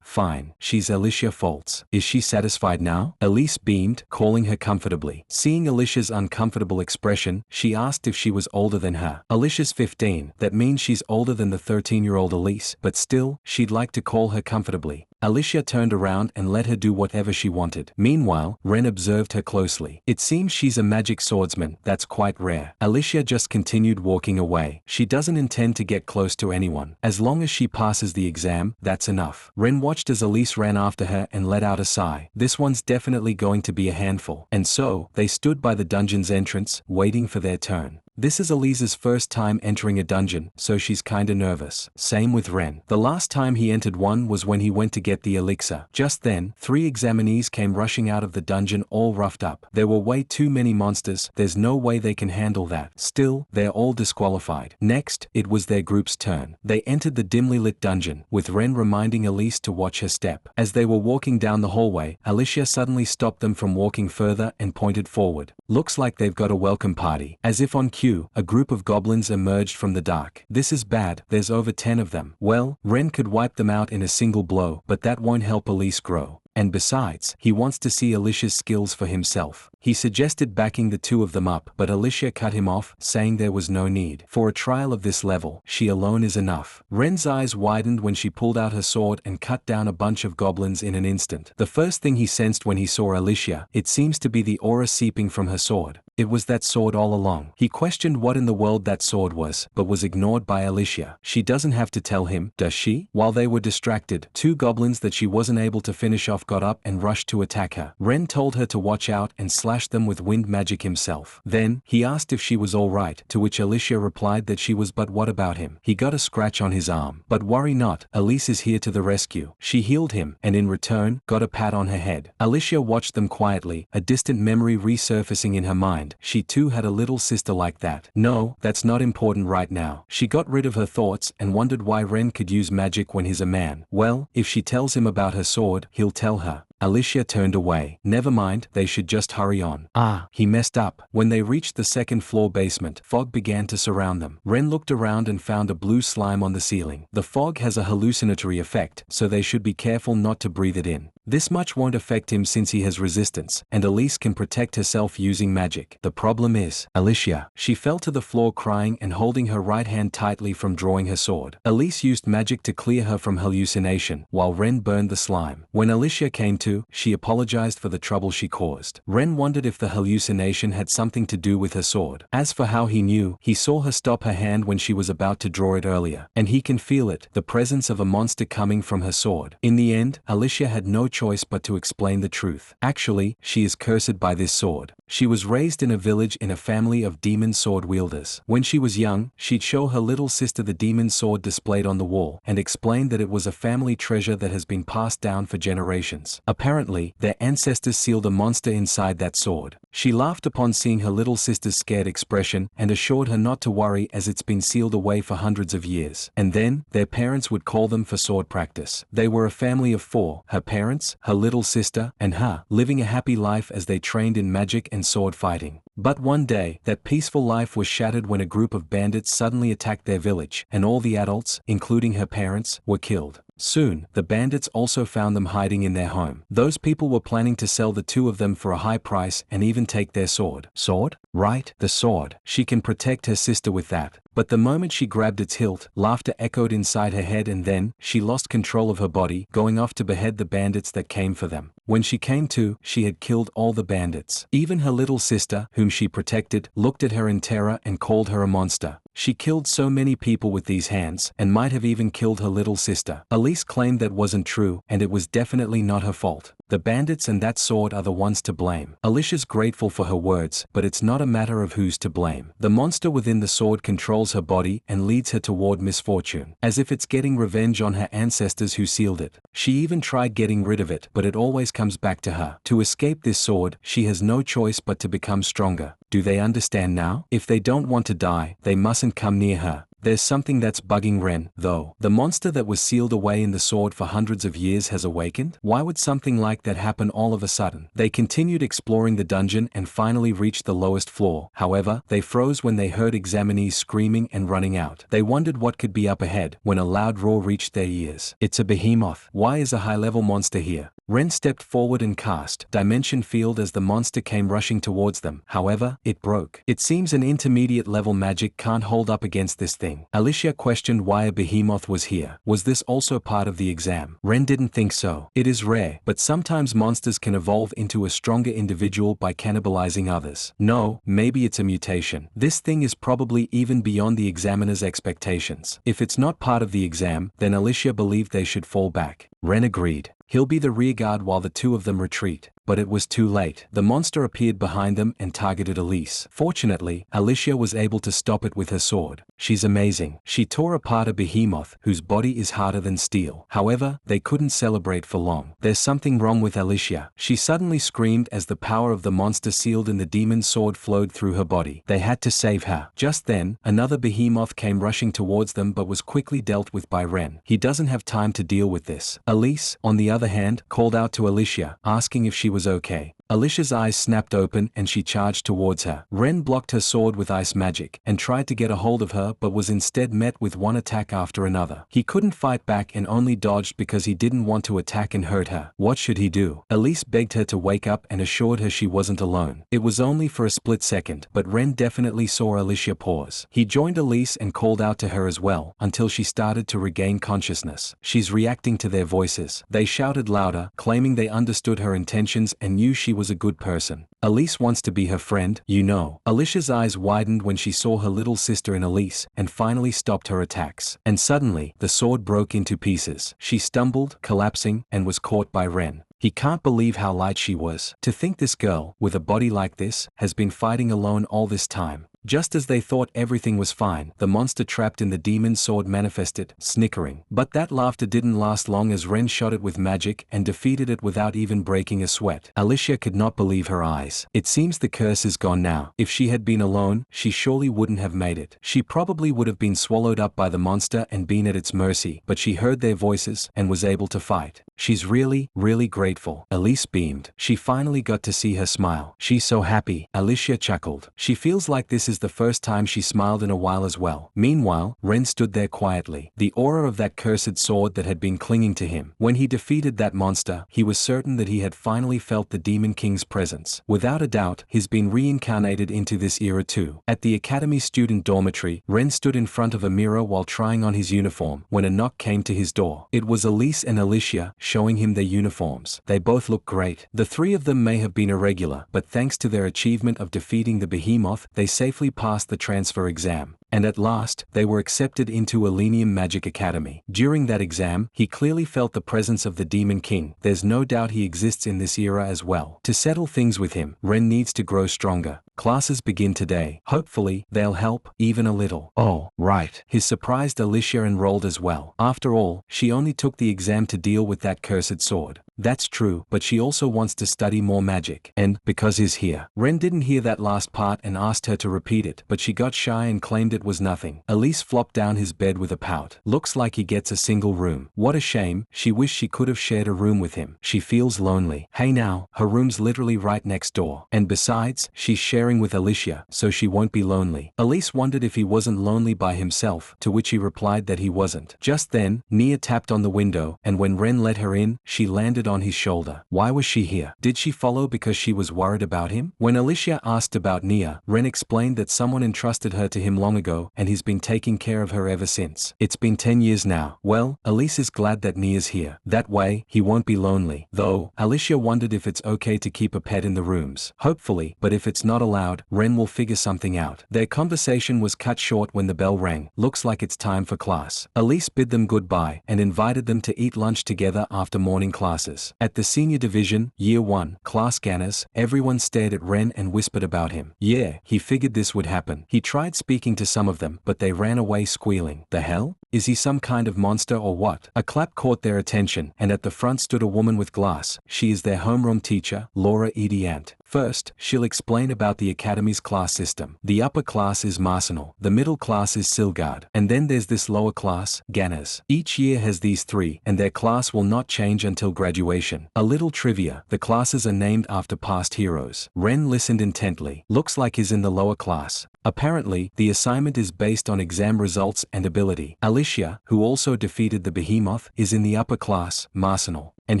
Fine. She's Alicia Foltz. Is she satisfied now? Elise beamed, calling her comfortably. Seeing Alicia's uncomfortable expression, she asked if she was older than her. Alicia's 15, that means she's older than the 13-year-old Elise, but still, she'd like to call her comfortably. Alicia turned around and let her do whatever she wanted. Meanwhile, Ren observed her closely. It seems she's a magic swordsman, that's quite rare. Alicia just continued walking away. She doesn't intend to get close to anyone. As long as she passes the exam, that's enough. Ren watched as Elise ran after her and let out a sigh. This one's definitely going to be a handful. And so, they stood by the dungeon's entrance, waiting for their turn. This is Elise's first time entering a dungeon, so she's kinda nervous. Same with Ren. The last time he entered one was when he went to get the elixir. Just then, 3 examinees came rushing out of the dungeon all roughed up. There were way too many monsters, there's no way they can handle that. Still, they're all disqualified. Next, it was their group's turn. They entered the dimly lit dungeon, with Ren reminding Elise to watch her step. As they were walking down the hallway, Alicia suddenly stopped them from walking further and pointed forward. Looks like they've got a welcome party. As if on cue, a group of goblins emerged from the dark. This is bad, there's over 10 of them. Well, Ren could wipe them out in a single blow, but that won't help Elise grow. And besides, he wants to see Alicia's skills for himself. He suggested backing the 2 of them up, but Alicia cut him off, saying there was no need. For a trial of this level, she alone is enough. Ren's eyes widened when she pulled out her sword and cut down a bunch of goblins in an instant. The first thing he sensed when he saw Alicia, it seems to be the aura seeping from her sword. It was that sword all along. He questioned what in the world that sword was, but was ignored by Alicia. She doesn't have to tell him, does she? While they were distracted, 2 goblins that she wasn't able to finish off got up and rushed to attack her. Ren told her to watch out and slashed them with wind magic himself. Then, he asked if she was alright, to which Alicia replied that she was, but what about him? He got a scratch on his arm. But worry not, Elise is here to the rescue. She healed him, and in return, got a pat on her head. Alicia watched them quietly, a distant memory resurfacing in her mind. She too had a little sister like that. No, that's not important right now. She got rid of her thoughts and wondered why Ren could use magic when he's a man. Well, if she tells him about her sword, he'll tell her. Alicia turned away. Never mind, they should just hurry on. Ah, he messed up. When they reached the second floor basement, fog began to surround them. Ren looked around and found a blue slime on the ceiling. The fog has a hallucinatory effect, so they should be careful not to breathe it in. This much won't affect him since he has resistance, and Elise can protect herself using magic. The problem is, Alicia. She fell to the floor crying and holding her right hand tightly from drawing her sword. Elise used magic to clear her from hallucination, while Ren burned the slime. When Alicia came to, she apologized for the trouble she caused. Ren wondered if the hallucination had something to do with her sword. As for how he knew, he saw her stop her hand when she was about to draw it earlier. And he can feel it, the presence of a monster coming from her sword. In the end, Alicia had no choice but to explain the truth. Actually, she is cursed by this sword. She was raised in a village in a family of demon sword wielders. When she was young, she'd show her little sister the demon sword displayed on the wall and explain that it was a family treasure that has been passed down for generations. Apparently, their ancestors sealed a monster inside that sword. She laughed upon seeing her little sister's scared expression and assured her not to worry as it's been sealed away for hundreds of years. And then, their parents would call them for sword practice. They were a family of 4, her parents, her little sister, and her, living a happy life as they trained in magic and sword fighting. But one day, that peaceful life was shattered when a group of bandits suddenly attacked their village, and all the adults, including her parents, were killed. Soon, the bandits also found them hiding in their home. Those people were planning to sell the two of them for a high price and even take their sword. Sword? Right, the sword. She can protect her sister with that. But the moment she grabbed its hilt, laughter echoed inside her head and then, she lost control of her body, going off to behead the bandits that came for them. When she came to, she had killed all the bandits. Even her little sister, whom she protected, looked at her in terror and called her a monster. She killed so many people with these hands, and might have even killed her little sister. Elise claimed that wasn't true, and it was definitely not her fault. The bandits and that sword are the ones to blame. Alicia's grateful for her words, but it's not a matter of who's to blame. The monster within the sword controls her body and leads her toward misfortune, as if it's getting revenge on her ancestors who sealed it. She even tried getting rid of it, but it always comes back to her. To escape this sword, she has no choice but to become stronger. Do they understand now? If they don't want to die, they mustn't come near her. There's something that's bugging Ren, though. The monster that was sealed away in the sword for hundreds of years has awakened? Why would something like that happen all of a sudden? They continued exploring the dungeon and finally reached the lowest floor. However, they froze when they heard examinees screaming and running out. They wondered what could be up ahead when a loud roar reached their ears. It's a behemoth. Why is a high-level monster here? Ren stepped forward and cast Dimension Field as the monster came rushing towards them. However, it broke. It seems an intermediate level magic can't hold up against this thing. Alicia questioned why a behemoth was here. Was this also part of the exam? Ren didn't think so. It is rare, but sometimes monsters can evolve into a stronger individual by cannibalizing others. No, maybe it's a mutation. This thing is probably even beyond the examiner's expectations. If it's not part of the exam, then Alicia believed they should fall back. Ren agreed. He'll be the rearguard while the two of them retreat. But it was too late. The monster appeared behind them and targeted Elise. Fortunately, Alicia was able to stop it with her sword. She's amazing. She tore apart a behemoth whose body is harder than steel. However, they couldn't celebrate for long. There's something wrong with Alicia. She suddenly screamed as the power of the monster sealed in the demon's sword flowed through her body. They had to save her. Just then, another behemoth came rushing towards them but was quickly dealt with by Ren. He doesn't have time to deal with this. Elise, on the other hand, called out to Alicia, asking if she was okay. Alicia's eyes snapped open and she charged towards her. Ren blocked her sword with ice magic and tried to get a hold of her but was instead met with one attack after another. He couldn't fight back and only dodged because he didn't want to attack and hurt her. What should he do? Elise begged her to wake up and assured her she wasn't alone. It was only for a split second, but Ren definitely saw Alicia pause. He joined Elise and called out to her as well, until she started to regain consciousness. She's reacting to their voices. They shouted louder, claiming they understood her intentions and knew she was a good person. Elise wants to be her friend, you know. Alicia's eyes widened when she saw her little sister in Elise and finally stopped her attacks. And suddenly, the sword broke into pieces. She stumbled, collapsing, and was caught by Ren. He can't believe how light she was. To think this girl, with a body like this, has been fighting alone all this time. Just as they thought everything was fine, the monster trapped in the demon's sword manifested, snickering. But that laughter didn't last long as Ren shot it with magic and defeated it without even breaking a sweat. Alicia could not believe her eyes. It seems the curse is gone now. If she had been alone, she surely wouldn't have made it. She probably would have been swallowed up by the monster and been at its mercy, but she heard their voices and was able to fight. She's really, really grateful. Elise beamed. She finally got to see her smile. She's so happy. Alicia chuckled. She feels like this is the first time she smiled in a while as well. Meanwhile, Ren stood there quietly. The aura of that cursed sword that had been clinging to him. When he defeated that monster, he was certain that he had finally felt the Demon King's presence. Without a doubt, he's been reincarnated into this era too. At the Academy student dormitory, Ren stood in front of a mirror while trying on his uniform when a knock came to his door. It was Elise and Alicia, showing him their uniforms. They both look great. The three of them may have been irregular, but thanks to their achievement of defeating the behemoth, they safely passed the transfer exam. And at last, they were accepted into Elenium Magic Academy. During that exam, he clearly felt the presence of the Demon King. There's no doubt he exists in this era as well. To settle things with him, Ren needs to grow stronger. Classes begin today. Hopefully, they'll help, even a little. Oh, right. His surprised Alicia enrolled as well. After all, she only took the exam to deal with that cursed sword. That's true, but she also wants to study more magic. And, because he's here. Ren didn't hear that last part and asked her to repeat it, but she got shy and claimed it was nothing. Elise flopped down his bed with a pout. Looks like he gets a single room. What a shame, she wished she could have shared a room with him. She feels lonely. Hey now, her room's literally right next door. And besides, she's sharing with Alicia, so she won't be lonely. Elise wondered if he wasn't lonely by himself, to which he replied that he wasn't. Just then, Nia tapped on the window, and when Ren let her in, she landed on his shoulder. Why was she here? Did she follow because she was worried about him? When Alicia asked about Nia, Ren explained that someone entrusted her to him long ago, and he's been taking care of her ever since. It's been 10 years now. Well, Elise is glad that Nia's here. That way, he won't be lonely. Though, Alicia wondered if it's okay to keep a pet in the rooms. Hopefully, but if it's not allowed, Ren will figure something out. Their conversation was cut short when the bell rang. Looks like it's time for class. Elise bid them goodbye and invited them to eat lunch together after morning classes. At the senior division, year 1, class Ganas, everyone stared at Ren and whispered about him. Yeah, he figured this would happen. He tried speaking to some of them, but they ran away squealing. The hell? Is he some kind of monster or what? A clap caught their attention, and at the front stood a woman with glass. She is their homeroom teacher, Laura Ediant. First, she'll explain about the Academy's class system. The upper class is Marsenal, the middle class is Silgard, and then there's this lower class, Ganas. Each year has these three, and their class will not change until graduation. A little trivia, the classes are named after past heroes. Ren listened intently. Looks like he's in the lower class. Apparently, the assignment is based on exam results and ability. Alicia, who also defeated the behemoth, is in the upper class, Marsenal. And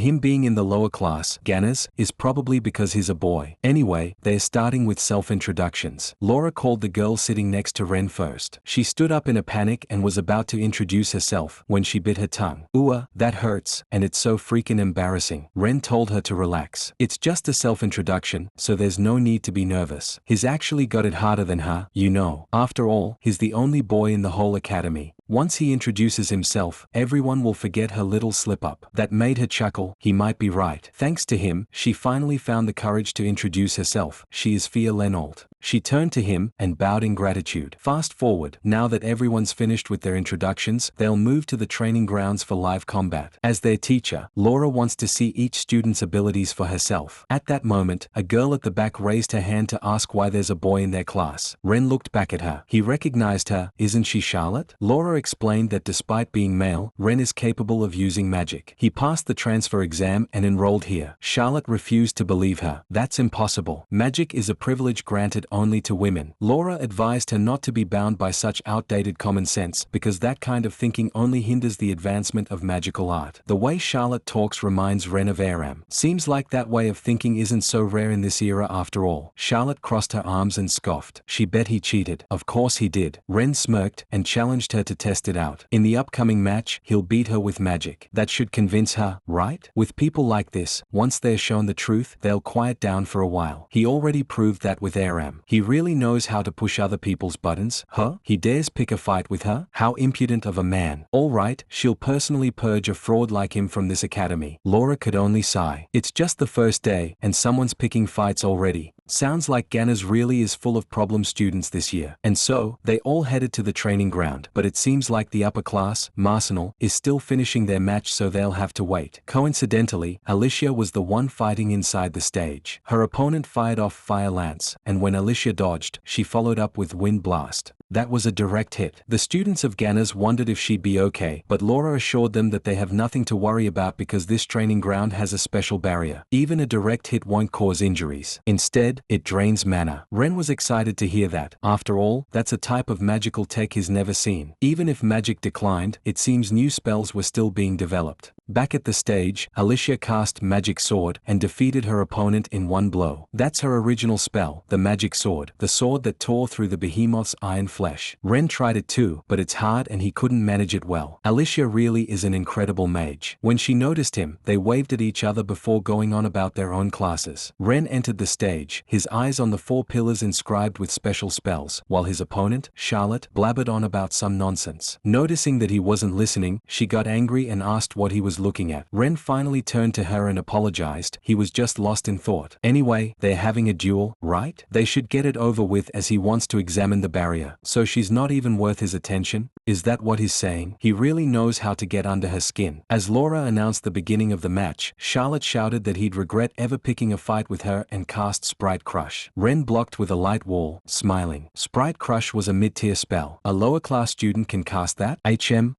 him being in the lower class, Ganas, is probably because he's a boy. Anyway, they're starting with self-introductions. Laura called the girl sitting next to Ren first. She stood up in a panic and was about to introduce herself when she bit her tongue. Ooh, that hurts, and it's so freaking embarrassing. Ren told her to relax. It's just a self-introduction, so there's no need to be nervous. He's actually got it harder than her, you know. After all, he's the only boy in the whole academy. Once he introduces himself, everyone will forget her little slip-up. That made her chuckle. He might be right. Thanks to him, she finally found the courage to introduce herself. She is Fia Lenault. She turned to him and bowed in gratitude. Fast forward, now that everyone's finished with their introductions, they'll move to the training grounds for live combat. As their teacher, Laura wants to see each student's abilities for herself. At that moment, a girl at the back raised her hand to ask why there's a boy in their class. Ren looked back at her. He recognized her. Isn't she Charlotte? Laura explained that despite being male, Ren is capable of using magic. He passed the transfer exam and enrolled here. Charlotte refused to believe her. That's impossible. Magic is a privilege granted only to women. Laura advised her not to be bound by such outdated common sense because that kind of thinking only hinders the advancement of magical art. The way Charlotte talks reminds Ren of Aram. Seems like that way of thinking isn't so rare in this era after all. Charlotte crossed her arms and scoffed. She bet he cheated. Of course he did. Ren smirked and challenged her to test it out. In the upcoming match, he'll beat her with magic. That should convince her, right? With people like this, once they're shown the truth, they'll quiet down for a while. He already proved that with Aram. He really knows how to push other people's buttons. Huh? He dares pick a fight with her? How impudent of a man. All right, she'll personally purge a fraud like him from this academy. Laura could only sigh. It's just the first day, and someone's picking fights already. Sounds like Ganas really is full of problem students this year. And so, they all headed to the training ground. But it seems like the upper class, Marsenal, is still finishing their match, so they'll have to wait. Coincidentally, Alicia was the one fighting inside the stage. Her opponent fired off Fire Lance, and when Alicia dodged, she followed up with Wind Blast. That was a direct hit. The students of Ganas wondered if she'd be okay, but Laura assured them that they have nothing to worry about because this training ground has a special barrier. Even a direct hit won't cause injuries. Instead, it drains mana. Ren was excited to hear that. After all, that's a type of magical tech he's never seen. Even if magic declined, it seems new spells were still being developed. Back at the stage, Alicia cast Magic Sword and defeated her opponent in one blow. That's her original spell, the Magic Sword, the sword that tore through the behemoth's iron flesh. Ren tried it too, but it's hard and he couldn't manage it well. Alicia really is an incredible mage. When she noticed him, they waved at each other before going on about their own classes. Ren entered the stage, his eyes on the 4 pillars inscribed with special spells, while his opponent, Charlotte, blabbered on about some nonsense. Noticing that he wasn't listening, she got angry and asked what he was looking at. Ren finally turned to her and apologized. He was just lost in thought. Anyway, they're having a duel, right? They should get it over with as he wants to examine the barrier. So she's not even worth his attention? Is that what he's saying? He really knows how to get under her skin. As Laura announced the beginning of the match, Charlotte shouted that he'd regret ever picking a fight with her and cast Sprite Crush. Ren blocked with a light wall, smiling. Sprite Crush was a mid-tier spell. A lower-class student can cast that?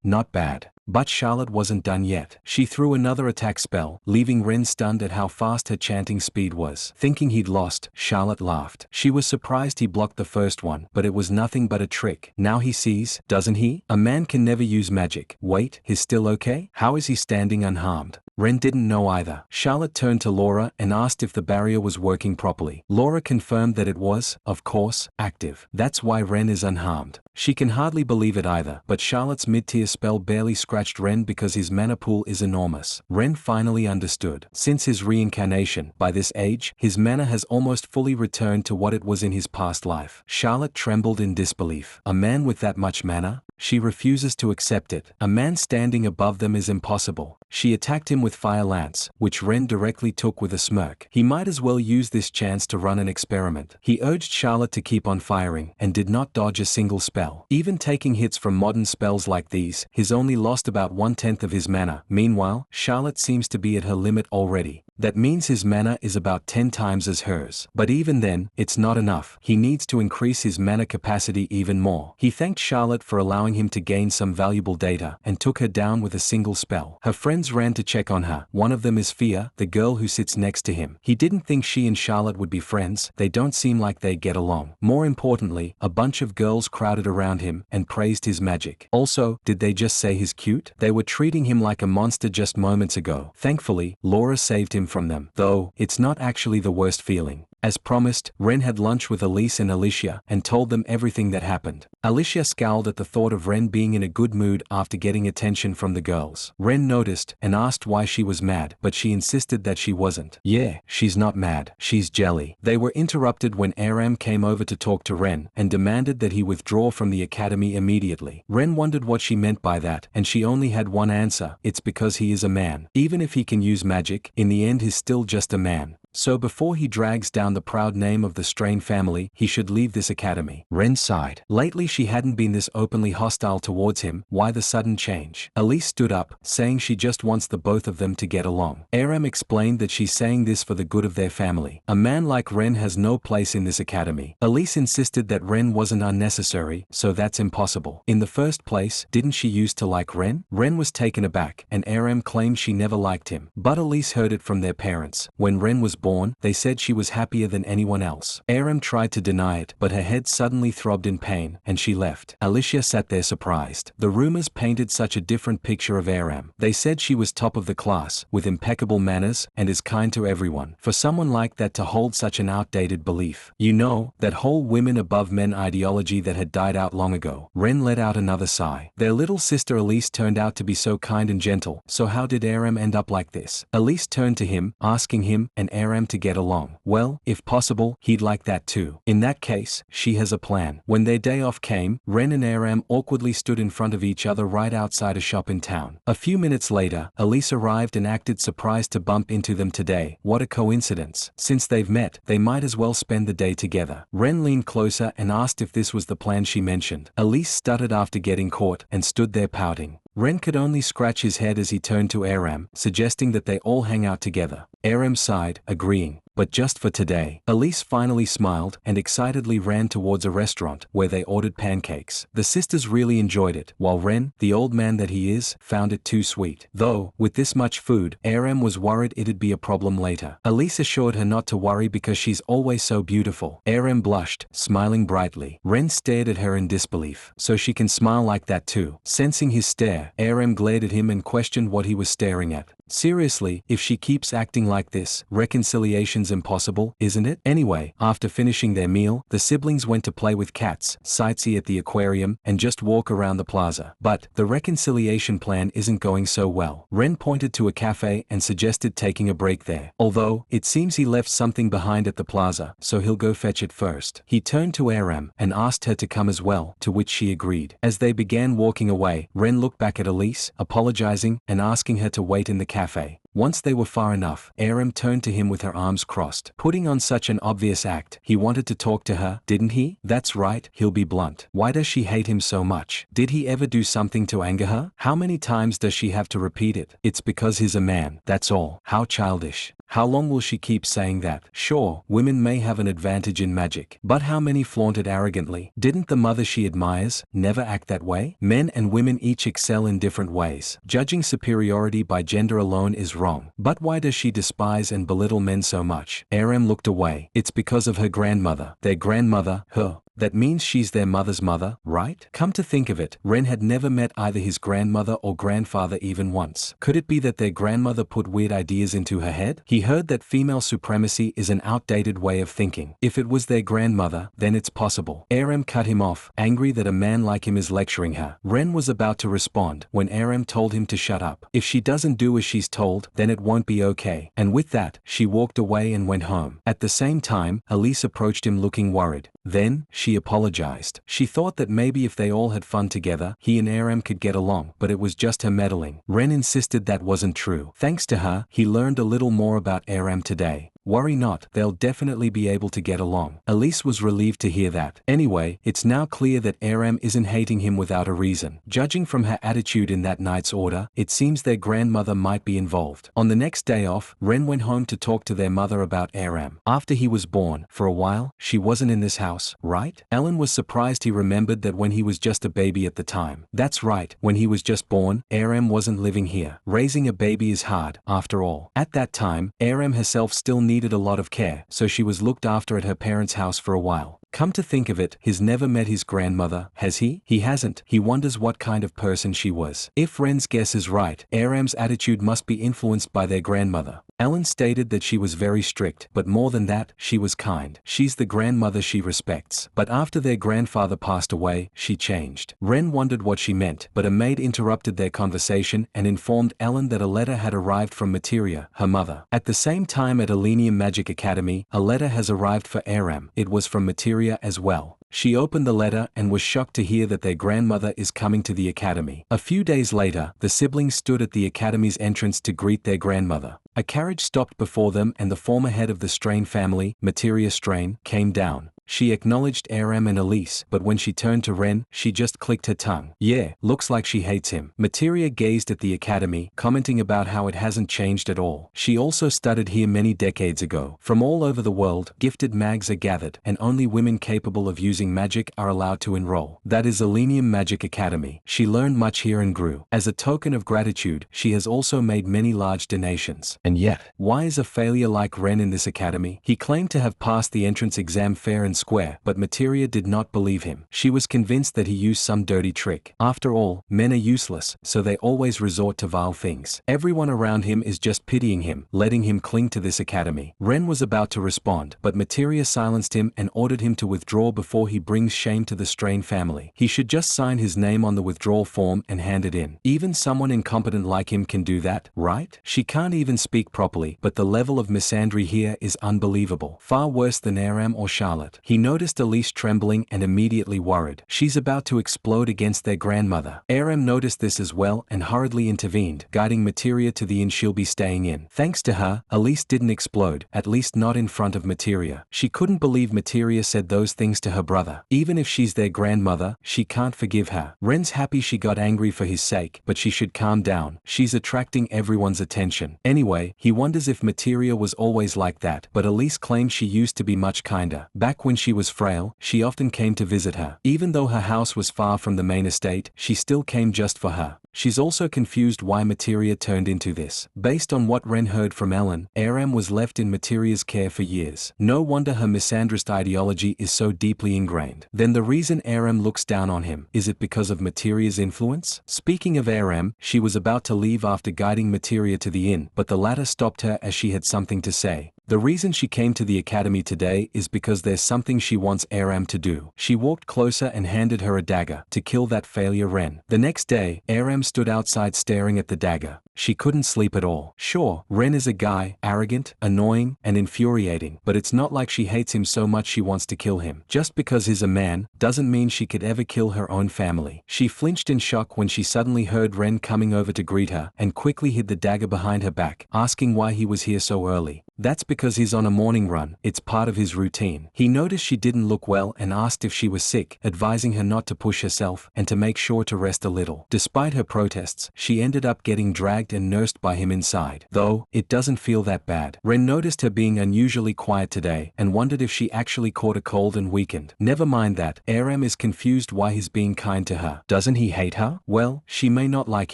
Not bad. But Charlotte wasn't done yet. She threw another attack spell, leaving Ren stunned at how fast her chanting speed was. Thinking he'd lost, Charlotte laughed. She was surprised he blocked the first one, but it was nothing but a trick. Now he sees, doesn't he? A man can never use magic. Wait, he's still okay? How is he standing unharmed? Ren didn't know either. Charlotte turned to Laura and asked if the barrier was working properly. Laura confirmed that it was, of course, active. That's why Ren is unharmed. She can hardly believe it either, but Charlotte's mid-tier spell barely scratched Ren because his mana pool is enormous. Ren finally understood. Since his reincarnation, by this age, his mana has almost fully returned to what it was in his past life. Charlotte trembled in disbelief. A man with that much mana? She refuses to accept it. A man standing above them is impossible. She attacked him with Fire Lance, which Ren directly took with a smirk. He might as well use this chance to run an experiment. He urged Charlotte to keep on firing, and did not dodge a single spell. Even taking hits from modern spells like these, he's only lost about 1/10 of his mana. Meanwhile, Charlotte seems to be at her limit already. That means his mana is about 10 times as hers. But even then, it's not enough. He needs to increase his mana capacity even more. He thanked Charlotte for allowing him to gain some valuable data, and took her down with a single spell. Her friends ran to check on her. One of them is Fia, the girl who sits next to him. He didn't think she and Charlotte would be friends. They don't seem like they get along. More importantly, a bunch of girls crowded around him and praised his magic. Also, did they just say he's cute? They were treating him like a monster just moments ago. Thankfully, Laura saved him from them. Though, it's not actually the worst feeling. As promised, Ren had lunch with Elise and Alicia and told them everything that happened. Alicia scowled at the thought of Ren being in a good mood after getting attention from the girls. Ren noticed and asked why she was mad, but she insisted that she wasn't. Yeah, she's not mad. She's jelly. They were interrupted when Aram came over to talk to Ren and demanded that he withdraw from the academy immediately. Ren wondered what she meant by that, and she only had one answer. It's because he is a man. Even if he can use magic, in the end he's still just a man. So before he drags down the proud name of the Strain family, he should leave this academy. Ren sighed. Lately she hadn't been this openly hostile towards him. Why the sudden change? Elise stood up, saying she just wants the both of them to get along. Aram explained that she's saying this for the good of their family. A man like Ren has no place in this academy. Elise insisted that Ren wasn't unnecessary, so that's impossible. In the first place, didn't she used to like Ren? Ren was taken aback, and Aram claimed she never liked him. But Elise heard it from their parents. When Ren was born, they said she was happier than anyone else. Aram tried to deny it, but her head suddenly throbbed in pain, and she left. Alicia sat there surprised. The rumors painted such a different picture of Aram. They said she was top of the class, with impeccable manners, and is kind to everyone. For someone like that to hold such an outdated belief. You know, that whole women above men ideology that had died out long ago. Ren let out another sigh. Their little sister Elise turned out to be so kind and gentle, so how did Aram end up like this? Elise turned to him, asking him and Aram to get along. Well, if possible, he'd like that too. In that case, she has a plan. When their day off came, Ren and Aram awkwardly stood in front of each other right outside a shop in town. A few minutes later, Elise arrived and acted surprised to bump into them today. What a coincidence. Since they've met, they might as well spend the day together. Ren leaned closer and asked if this was the plan she mentioned. Elise stuttered after getting caught and stood there pouting. Ren could only scratch his head as he turned to Aram, suggesting that they all hang out together. Aram sighed, agreeing. but just for today. Elise finally smiled and excitedly ran towards a restaurant where they ordered pancakes. The sisters really enjoyed it, while Ren, the old man that he is, found it too sweet. Though, with this much food, Aram was worried it'd be a problem later. Elise assured her not to worry because she's always so beautiful. Aram blushed, smiling brightly. Ren stared at her in disbelief. So she can smile like that too. Sensing his stare, Aram glared at him and questioned what he was staring at. Seriously, if she keeps acting like this, reconciliation's impossible, isn't it? Anyway, after finishing their meal, the siblings went to play with cats, sightsee at the aquarium, and just walk around the plaza. But the reconciliation plan isn't going so well. Ren pointed to a cafe and suggested taking a break there. Although, it seems he left something behind at the plaza, so he'll go fetch it first. He turned to Aram and asked her to come as well, to which she agreed. As they began walking away, Ren looked back at Elise, apologizing and asking her to wait in the cafe. Once they were far enough, Aram turned to him with her arms crossed. Putting on such an obvious act, he wanted to talk to her, didn't he? That's right, he'll be blunt. Why does she hate him so much? Did he ever do something to anger her? How many times does she have to repeat it? It's because he's a man, that's all. How childish. How long will she keep saying that? Sure, women may have an advantage in magic, but how many flaunt it arrogantly? Didn't the mother she admires never act that way? Men and women each excel in different ways. Judging superiority by gender alone is wrong. But why does she despise and belittle men so much? Aram looked away. It's because of her grandmother. Their grandmother, her. That means she's their mother's mother, right? Come to think of it, Ren had never met either his grandmother or grandfather even once. Could it be that their grandmother put weird ideas into her head? He heard that female supremacy is an outdated way of thinking. If it was their grandmother, then it's possible. Aram cut him off, angry that a man like him is lecturing her. Ren was about to respond when Aram told him to shut up. If she doesn't do as she's told, then it won't be okay. And with that, she walked away and went home. At the same time, Elise approached him looking worried. Then, she apologized. She thought that maybe if they all had fun together, he and Aram could get along, but it was just her meddling. Ren insisted that wasn't true. Thanks to her, he learned a little more about Aram today. Worry not, they'll definitely be able to get along. Elise was relieved to hear that. Anyway, it's now clear that Aram isn't hating him without a reason. Judging from her attitude in that night's order, it seems their grandmother might be involved. On the next day off, Ren went home to talk to their mother about Aram. After he was born, for a while, she wasn't in this house, right? Ellen was surprised he remembered that when he was just a baby at the time. That's right, when he was just born, Aram wasn't living here. Raising a baby is hard, after all. At that time, Aram herself still needed a lot of care, so she was looked after at her parents' house for a while. Come to think of it, he's never met his grandmother, has he? He hasn't. He wonders what kind of person she was. If Ren's guess is right, Aram's attitude must be influenced by their grandmother. Ellen stated that she was very strict, but more than that, she was kind. She's the grandmother she respects. But after their grandfather passed away, she changed. Ren wondered what she meant, but a maid interrupted their conversation and informed Ellen that a letter had arrived from Materia, her mother. At the same time at Elenium Magic Academy, a letter has arrived for Aram. It was from Materia as well. She opened the letter and was shocked to hear that their grandmother is coming to the academy. A few days later, the siblings stood at the academy's entrance to greet their grandmother. A carriage stopped before them and the former head of the Strain family, Materia Strain, came down. She acknowledged Aram and Elise, but when she turned to Ren, she just clicked her tongue. Yeah, looks like she hates him. Materia gazed at the academy, commenting about how it hasn't changed at all. She also studied here many decades ago. From all over the world, gifted mags are gathered, and only women capable of using magic are allowed to enroll. That is Elenium Magic Academy. She learned much here and grew. As a token of gratitude, she has also made many large donations. And yet, why is a failure like Ren in this academy? He claimed to have passed the entrance exam fair and square, but Materia did not believe him. She was convinced that he used some dirty trick. After all, men are useless, so they always resort to vile things. Everyone around him is just pitying him, letting him cling to this academy. Ren was about to respond, but Materia silenced him and ordered him to withdraw before he brings shame to the Strain family. He should just sign his name on the withdrawal form and hand it in. Even someone incompetent like him can do that, right? She can't even speak properly, but the level of misandry here is unbelievable. Far worse than Aram or Charlotte. He noticed Elise trembling and immediately worried. She's about to explode against their grandmother. Aram noticed this as well and hurriedly intervened, guiding Materia to the inn she'll be staying in. Thanks to her, Elise didn't explode, at least not in front of Materia. She couldn't believe Materia said those things to her brother. Even if she's their grandmother, she can't forgive her. Ren's happy she got angry for his sake, but she should calm down. She's attracting everyone's attention. Anyway, he wonders if Materia was always like that, but Elise claims she used to be much kinder. Back when she was frail, she often came to visit her. Even though her house was far from the main estate, she still came just for her. She's also confused why Materia turned into this. Based on what Ren heard from Ellen, Aram was left in Materia's care for years. No wonder her misandrist ideology is so deeply ingrained. Then the reason Aram looks down on him, is it because of Materia's influence? Speaking of Aram, she was about to leave after guiding Materia to the inn, but the latter stopped her as she had something to say. The reason she came to the academy today is because there's something she wants Aram to do. She walked closer and handed her a dagger to kill that failure Ren. The next day, Aram stood outside staring at the dagger. She couldn't sleep at all. Sure, Ren is a guy, arrogant, annoying, and infuriating, but it's not like she hates him so much she wants to kill him. Just because he's a man, doesn't mean she could ever kill her own family. She flinched in shock when she suddenly heard Ren coming over to greet her, and quickly hid the dagger behind her back, asking why he was here so early. That's because he's on a morning run, it's part of his routine. He noticed she didn't look well and asked if she was sick, advising her not to push herself and to make sure to rest a little. Despite her protests, she ended up getting dragged and nursed by him inside. Though, it doesn't feel that bad. Ren noticed her being unusually quiet today and wondered if she actually caught a cold and weakened. Never mind that, Aram is confused why he's being kind to her. Doesn't he hate her? Well, she may not like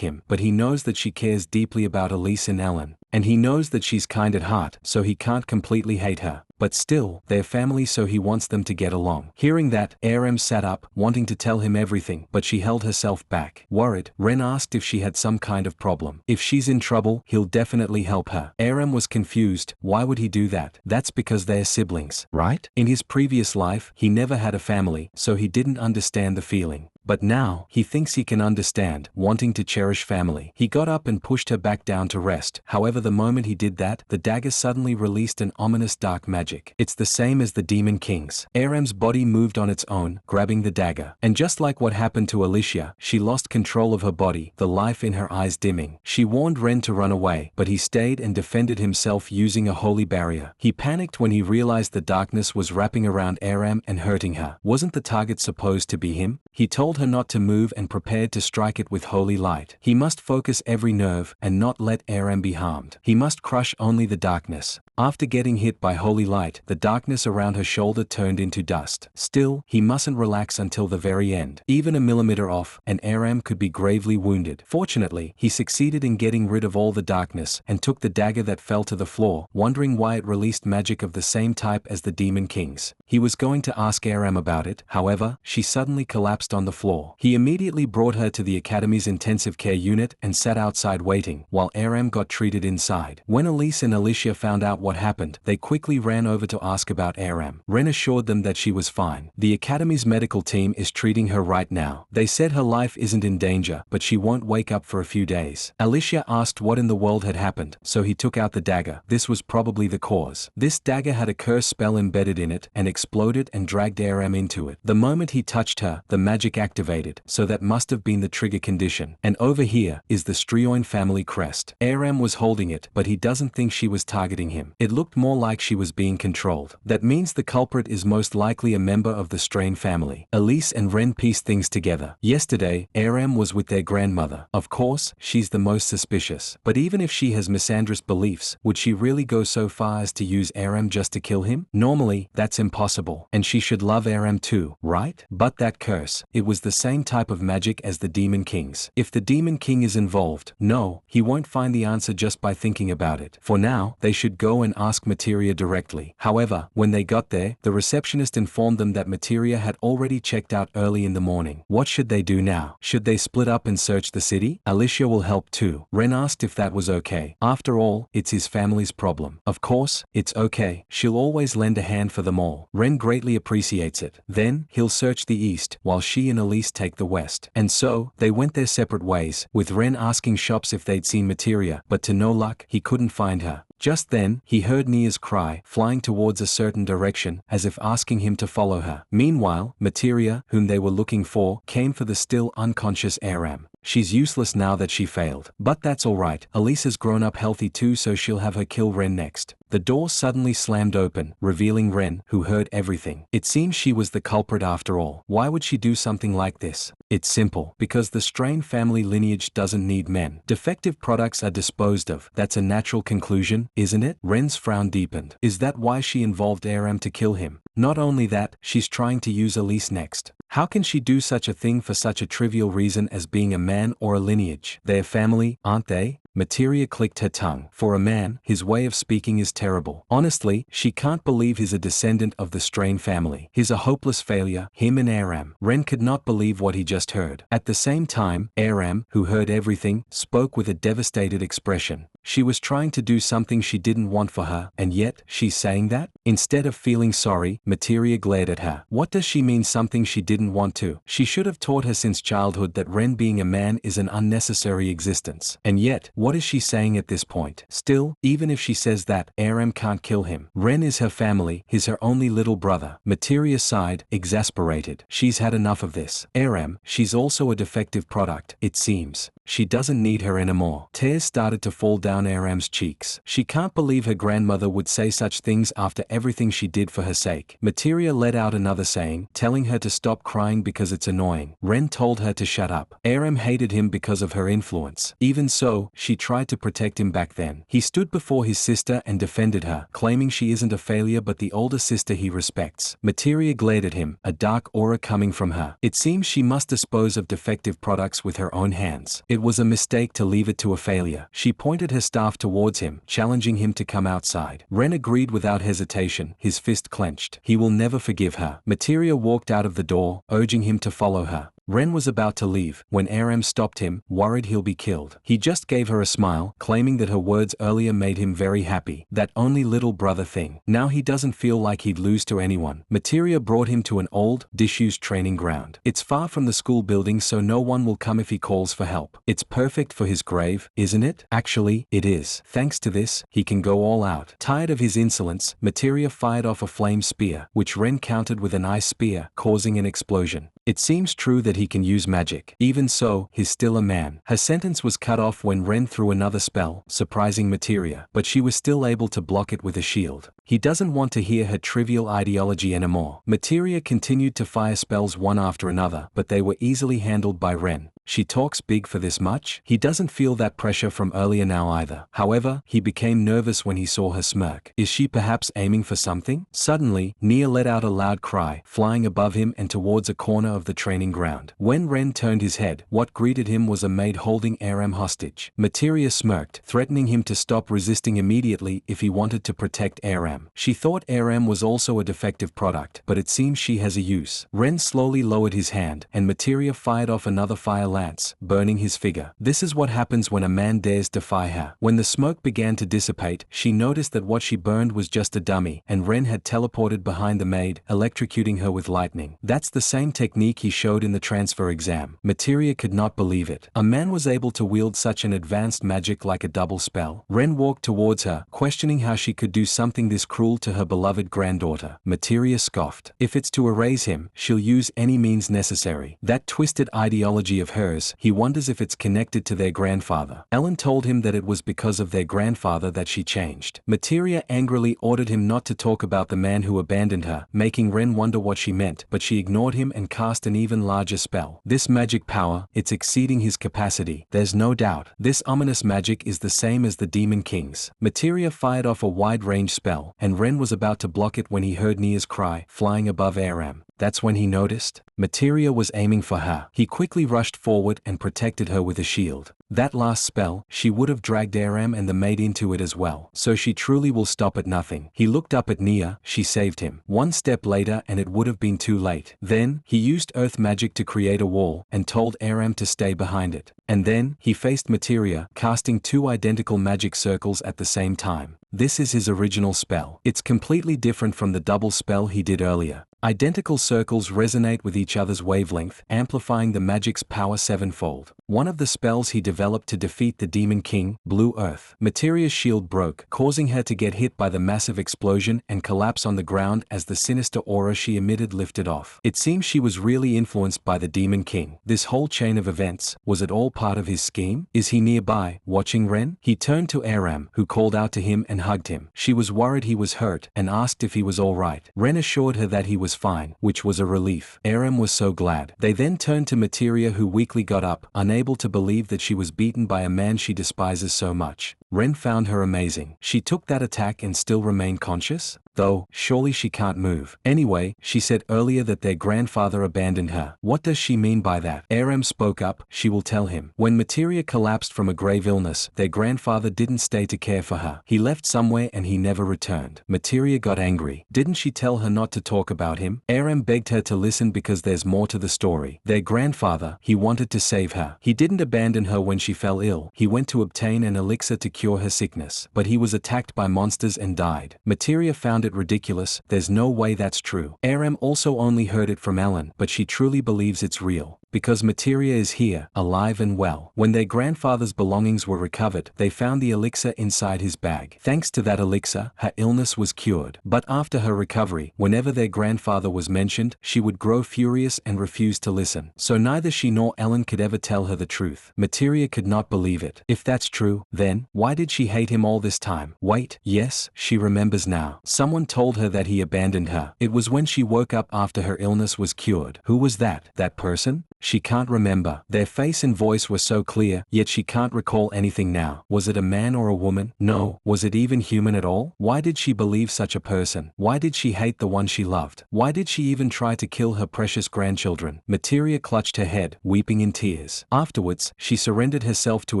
him, but he knows that she cares deeply about Elise and Ellen. And he knows that she's kind at heart, so he can't completely hate her. But still, they're family, so he wants them to get along. Hearing that, Aram sat up, wanting to tell him everything, but she held herself back. Worried, Ren asked if she had some kind of problem. If she's in trouble, he'll definitely help her. Aram was confused. Why would he do that? That's because they're siblings, right? In his previous life, he never had a family, so he didn't understand the feeling. But now, he thinks he can understand, wanting to cherish family. He got up and pushed her back down to rest. However, the moment he did that, the dagger suddenly released an ominous dark magic. It's the same as the Demon King's. Aram's body moved on its own, grabbing the dagger. And just like what happened to Alicia, she lost control of her body, the life in her eyes dimming. She warned Ren to run away, but he stayed and defended himself using a holy barrier. He panicked when he realized the darkness was wrapping around Aram and hurting her. Wasn't the target supposed to be him? He told her not to move and prepared to strike it with holy light. He must focus every nerve and not let Aram be harmed. He must crush only the darkness. After getting hit by holy light, the darkness around her shoulder turned into dust. Still, he mustn't relax until the very end. Even a millimeter off, and Aram could be gravely wounded. Fortunately, he succeeded in getting rid of all the darkness and took the dagger that fell to the floor, wondering why it released magic of the same type as the Demon King's. He was going to ask Aram about it, however, she suddenly collapsed on the floor. He immediately brought her to the academy's intensive care unit and sat outside waiting, while Aram got treated inside. When Elise and Alicia found out what happened, they quickly ran over to ask about Aram. Ren assured them that she was fine. The academy's medical team is treating her right now. They said her life isn't in danger, but she won't wake up for a few days. Alicia asked what in the world had happened, so he took out the dagger. This was probably the cause. This dagger had a curse spell embedded in it and exploded and dragged Aram into it. The moment he touched her, the magic activated, so that must have been the trigger condition. And over here is the Strioin family crest. Aram was holding it, but he doesn't think she was targeting him. It looked more like she was being controlled. That means the culprit is most likely a member of the Strain family. Elise and Ren pieced things together. Yesterday, Aram was with their grandmother. Of course, she's the most suspicious. But even if she has misandrist beliefs, would she really go so far as to use Aram just to kill him? Normally, that's impossible. And she should love Aram too, right? But that curse, it was the same type of magic as the Demon King's. If the Demon King is involved, no, he won't find the answer just by thinking about it. For now, they should go and ask Materia directly. However, when they got there, the receptionist informed them that Materia had already checked out early in the morning. What should they do now? Should they split up and search the city? Alicia will help too. Ren asked if that was okay. After all, it's his family's problem. Of course, it's okay. She'll always lend a hand for them all. Ren greatly appreciates it. Then, he'll search the east, while she and Elise take the west. And so, they went their separate ways, with Ren asking shops if they'd seen Materia, but to no luck, he couldn't find her. Just then, he heard Nia's cry, flying towards a certain direction, as if asking him to follow her. Meanwhile, Materia, whom they were looking for, came for the still unconscious Aram. She's useless now that she failed. But that's alright, Elise has grown up healthy too, so she'll have her kill Ren next. The door suddenly slammed open, revealing Ren, who heard everything. It seems she was the culprit after all. Why would she do something like this? It's simple. Because the Strain family lineage doesn't need men. Defective products are disposed of. That's a natural conclusion, isn't it? Ren's frown deepened. Is that why she involved Aram to kill him? Not only that, she's trying to use Elise next. How can she do such a thing for such a trivial reason as being a man or a lineage? They're family, aren't they? Materia clicked her tongue. For a man, his way of speaking is terrible. Honestly, she can't believe he's a descendant of the Strain family. He's a hopeless failure, him and Aram. Ren could not believe what he just heard. At the same time, Aram, who heard everything, spoke with a devastated expression. She was trying to do something she didn't want for her, and yet, she's saying that? Instead of feeling sorry, Materia glared at her. What does she mean something she didn't want to? She should have taught her since childhood that Ren being a man is an unnecessary existence. And yet, what is she saying at this point? Still, even if she says that, Aram can't kill him. Ren is her family, he's her only little brother. Materia sighed, exasperated. She's had enough of this. Aram, she's also a defective product, it seems. She doesn't need her anymore. Tears started to fall down Aram's cheeks. She can't believe her grandmother would say such things after everything she did for her sake. Materia let out another saying, telling her to stop crying because it's annoying. Ren told her to shut up. Aram hated him because of her influence. Even so, she tried to protect him back then. He stood before his sister and defended her, claiming she isn't a failure but the older sister he respects. Materia glared at him, a dark aura coming from her. It seems she must dispose of defective products with her own hands. It was a mistake to leave it to a failure. She pointed her staff towards him, challenging him to come outside. Ren agreed without hesitation, his fist clenched. He will never forgive her. Materia walked out of the door, urging him to follow her. Ren was about to leave, when Aram stopped him, worried he'll be killed. He just gave her a smile, claiming that her words earlier made him very happy. That only little brother thing. Now he doesn't feel like he'd lose to anyone. Materia brought him to an old, disused training ground. It's far from the school building so no one will come if he calls for help. It's perfect for his grave, isn't it? Actually, it is. Thanks to this, he can go all out. Tired of his insolence, Materia fired off a flame spear, which Ren countered with an ice spear, causing an explosion. It seems true that he can use magic. Even so, he's still a man. Her sentence was cut off when Ren threw another spell, surprising Materia, but she was still able to block it with a shield. He doesn't want to hear her trivial ideology anymore. Materia continued to fire spells one after another, but they were easily handled by Ren. She talks big for this much? He doesn't feel that pressure from earlier now either. However, he became nervous when he saw her smirk. Is she perhaps aiming for something? Suddenly, Nia let out a loud cry, flying above him and towards a corner of the training ground. When Ren turned his head, what greeted him was a maid holding Aram hostage. Materia smirked, threatening him to stop resisting immediately if he wanted to protect Aram. She thought Aram was also a defective product, but it seems she has a use. Ren slowly lowered his hand, and Materia fired off another fire lance, burning his figure. This is what happens when a man dares defy her. When the smoke began to dissipate, she noticed that what she burned was just a dummy, and Ren had teleported behind the maid, electrocuting her with lightning. That's the same technique he showed in the transfer exam. Materia could not believe it. A man was able to wield such an advanced magic like a double spell. Ren walked towards her, questioning how she could do something this cruel to her beloved granddaughter. Materia scoffed. If it's to erase him, she'll use any means necessary. That twisted ideology of hers, he wonders if it's connected to their grandfather. Ellen told him that it was because of their grandfather that she changed. Materia angrily ordered him not to talk about the man who abandoned her, making Ren wonder what she meant, but she ignored him and cast an even larger spell. This magic power, it's exceeding his capacity. There's no doubt. This ominous magic is the same as the Demon King's. Materia fired off a wide-range spell, and Ren was about to block it when he heard Nia's cry, flying above Aram. That's when he noticed. Materia was aiming for her. He quickly rushed forward and protected her with a shield. That last spell, she would have dragged Aram and the maid into it as well. So she truly will stop at nothing. He looked up at Nia, she saved him. One step later and it would have been too late. Then, he used earth magic to create a wall, and told Aram to stay behind it. And then, he faced Materia, casting two identical magic circles at the same time. This is his original spell. It's completely different from the double spell he did earlier. Identical circles resonate with each other's wavelength, amplifying the magic's power sevenfold. One of the spells he developed to defeat the Demon King, Blue Earth. Materia's shield broke, causing her to get hit by the massive explosion and collapse on the ground as the sinister aura she emitted lifted off. It seems she was really influenced by the Demon King. This whole chain of events, was it all part of his scheme? Is he nearby, watching Ren? He turned to Aram, who called out to him and hugged him. She was worried he was hurt and asked if he was all right. Ren assured her that he was fine, which was a relief. Aram was so glad. They then turned to Materia, who weakly got up, unable to believe that she was beaten by a man she despises so much. Ren found her amazing. She took that attack and still remained conscious? Though, surely she can't move. Anyway, she said earlier that their grandfather abandoned her. What does she mean by that? Aram spoke up, she will tell him. When Materia collapsed from a grave illness, their grandfather didn't stay to care for her. He left somewhere and he never returned. Materia got angry. Didn't she tell her not to talk about him? Aram begged her to listen because there's more to the story. Their grandfather, he wanted to save her. He didn't abandon her when she fell ill. He went to obtain an elixir to cure her sickness. But he was attacked by monsters and died. Materia found it ridiculous. There's no way that's true. Aram also only heard it from Ellen, but she truly believes it's real. Because Materia is here, alive and well. When their grandfather's belongings were recovered, they found the elixir inside his bag. Thanks to that elixir, her illness was cured. But after her recovery, whenever their grandfather was mentioned, she would grow furious and refuse to listen. So neither she nor Ellen could ever tell her the truth. Materia could not believe it. If that's true, then, why did she hate him all this time? Wait, yes, she remembers now. Someone told her that he abandoned her. It was when she woke up after her illness was cured. Who was that? That person? She can't remember. Their face and voice were so clear, yet she can't recall anything now. Was it a man or a woman? No. Was it even human at all? Why did she believe such a person? Why did she hate the one she loved? Why did she even try to kill her precious grandchildren? Materia clutched her head, weeping in tears. Afterwards, she surrendered herself to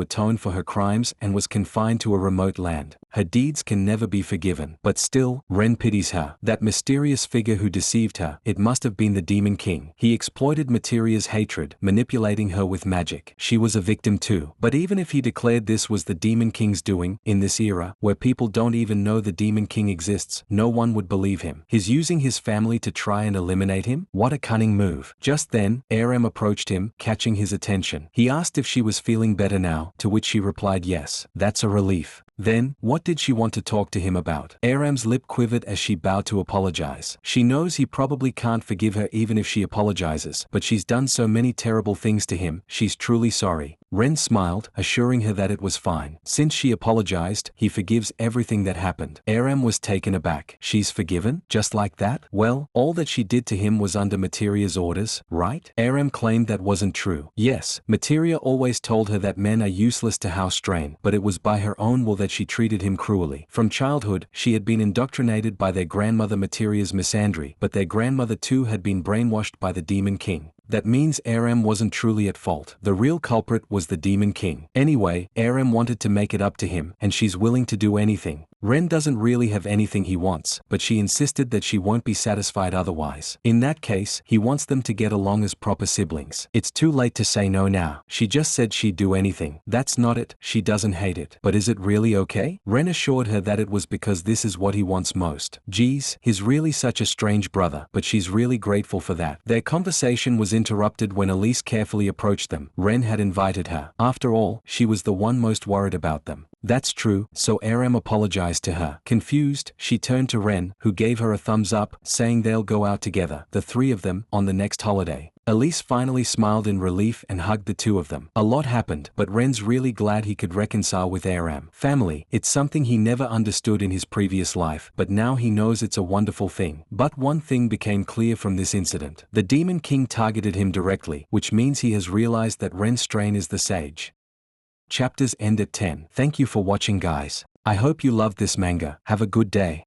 atone for her crimes and was confined to a remote land. Her deeds can never be forgiven. But still, Ren pities her. That mysterious figure who deceived her, it must have been the Demon King. He exploited Materia's hatred, manipulating her with magic. She was a victim too. But even if he declared this was the Demon King's doing, in this era, where people don't even know the Demon King exists, no one would believe him. He's using his family to try and eliminate him? What a cunning move. Just then, Aram approached him, catching his attention. He asked if she was feeling better now, to which she replied yes. That's a relief. Then, what did she want to talk to him about? Aram's lip quivered as she bowed to apologize. She knows he probably can't forgive her even if she apologizes, but she's done so many terrible things to him, she's truly sorry. Ren smiled, assuring her that it was fine. Since she apologized, he forgives everything that happened. Aram was taken aback. She's forgiven? Just like that? Well, all that she did to him was under Materia's orders, right? Aram claimed that wasn't true. Yes, Materia always told her that men are useless to House Strain, but it was by her own will that she treated him cruelly. From childhood, she had been indoctrinated by their grandmother Materia's misandry, but their grandmother too had been brainwashed by the Demon King. That means Aram wasn't truly at fault. The real culprit was the Demon King. Anyway, Aram wanted to make it up to him, and she's willing to do anything. Ren doesn't really have anything he wants, but she insisted that she won't be satisfied otherwise. In that case, he wants them to get along as proper siblings. It's too late to say no now. She just said she'd do anything. That's not it, she doesn't hate it. But is it really okay? Ren assured her that it was because this is what he wants most. Geez, he's really such a strange brother, but she's really grateful for that. Their conversation was interrupted when Elise carefully approached them. Ren had invited her. After all, she was the one most worried about them. That's true, so Aram apologized to her. Confused, she turned to Ren, who gave her a thumbs up, saying they'll go out together, the three of them, on the next holiday. Elise finally smiled in relief and hugged the two of them. A lot happened, but Ren's really glad he could reconcile with Aram. Family, it's something he never understood in his previous life, but now he knows it's a wonderful thing. But one thing became clear from this incident. The Demon King targeted him directly, which means he has realized that Ren Strain is the sage. Chapters end at 10. Thank you for watching, guys. I hope you loved this manga. Have a good day.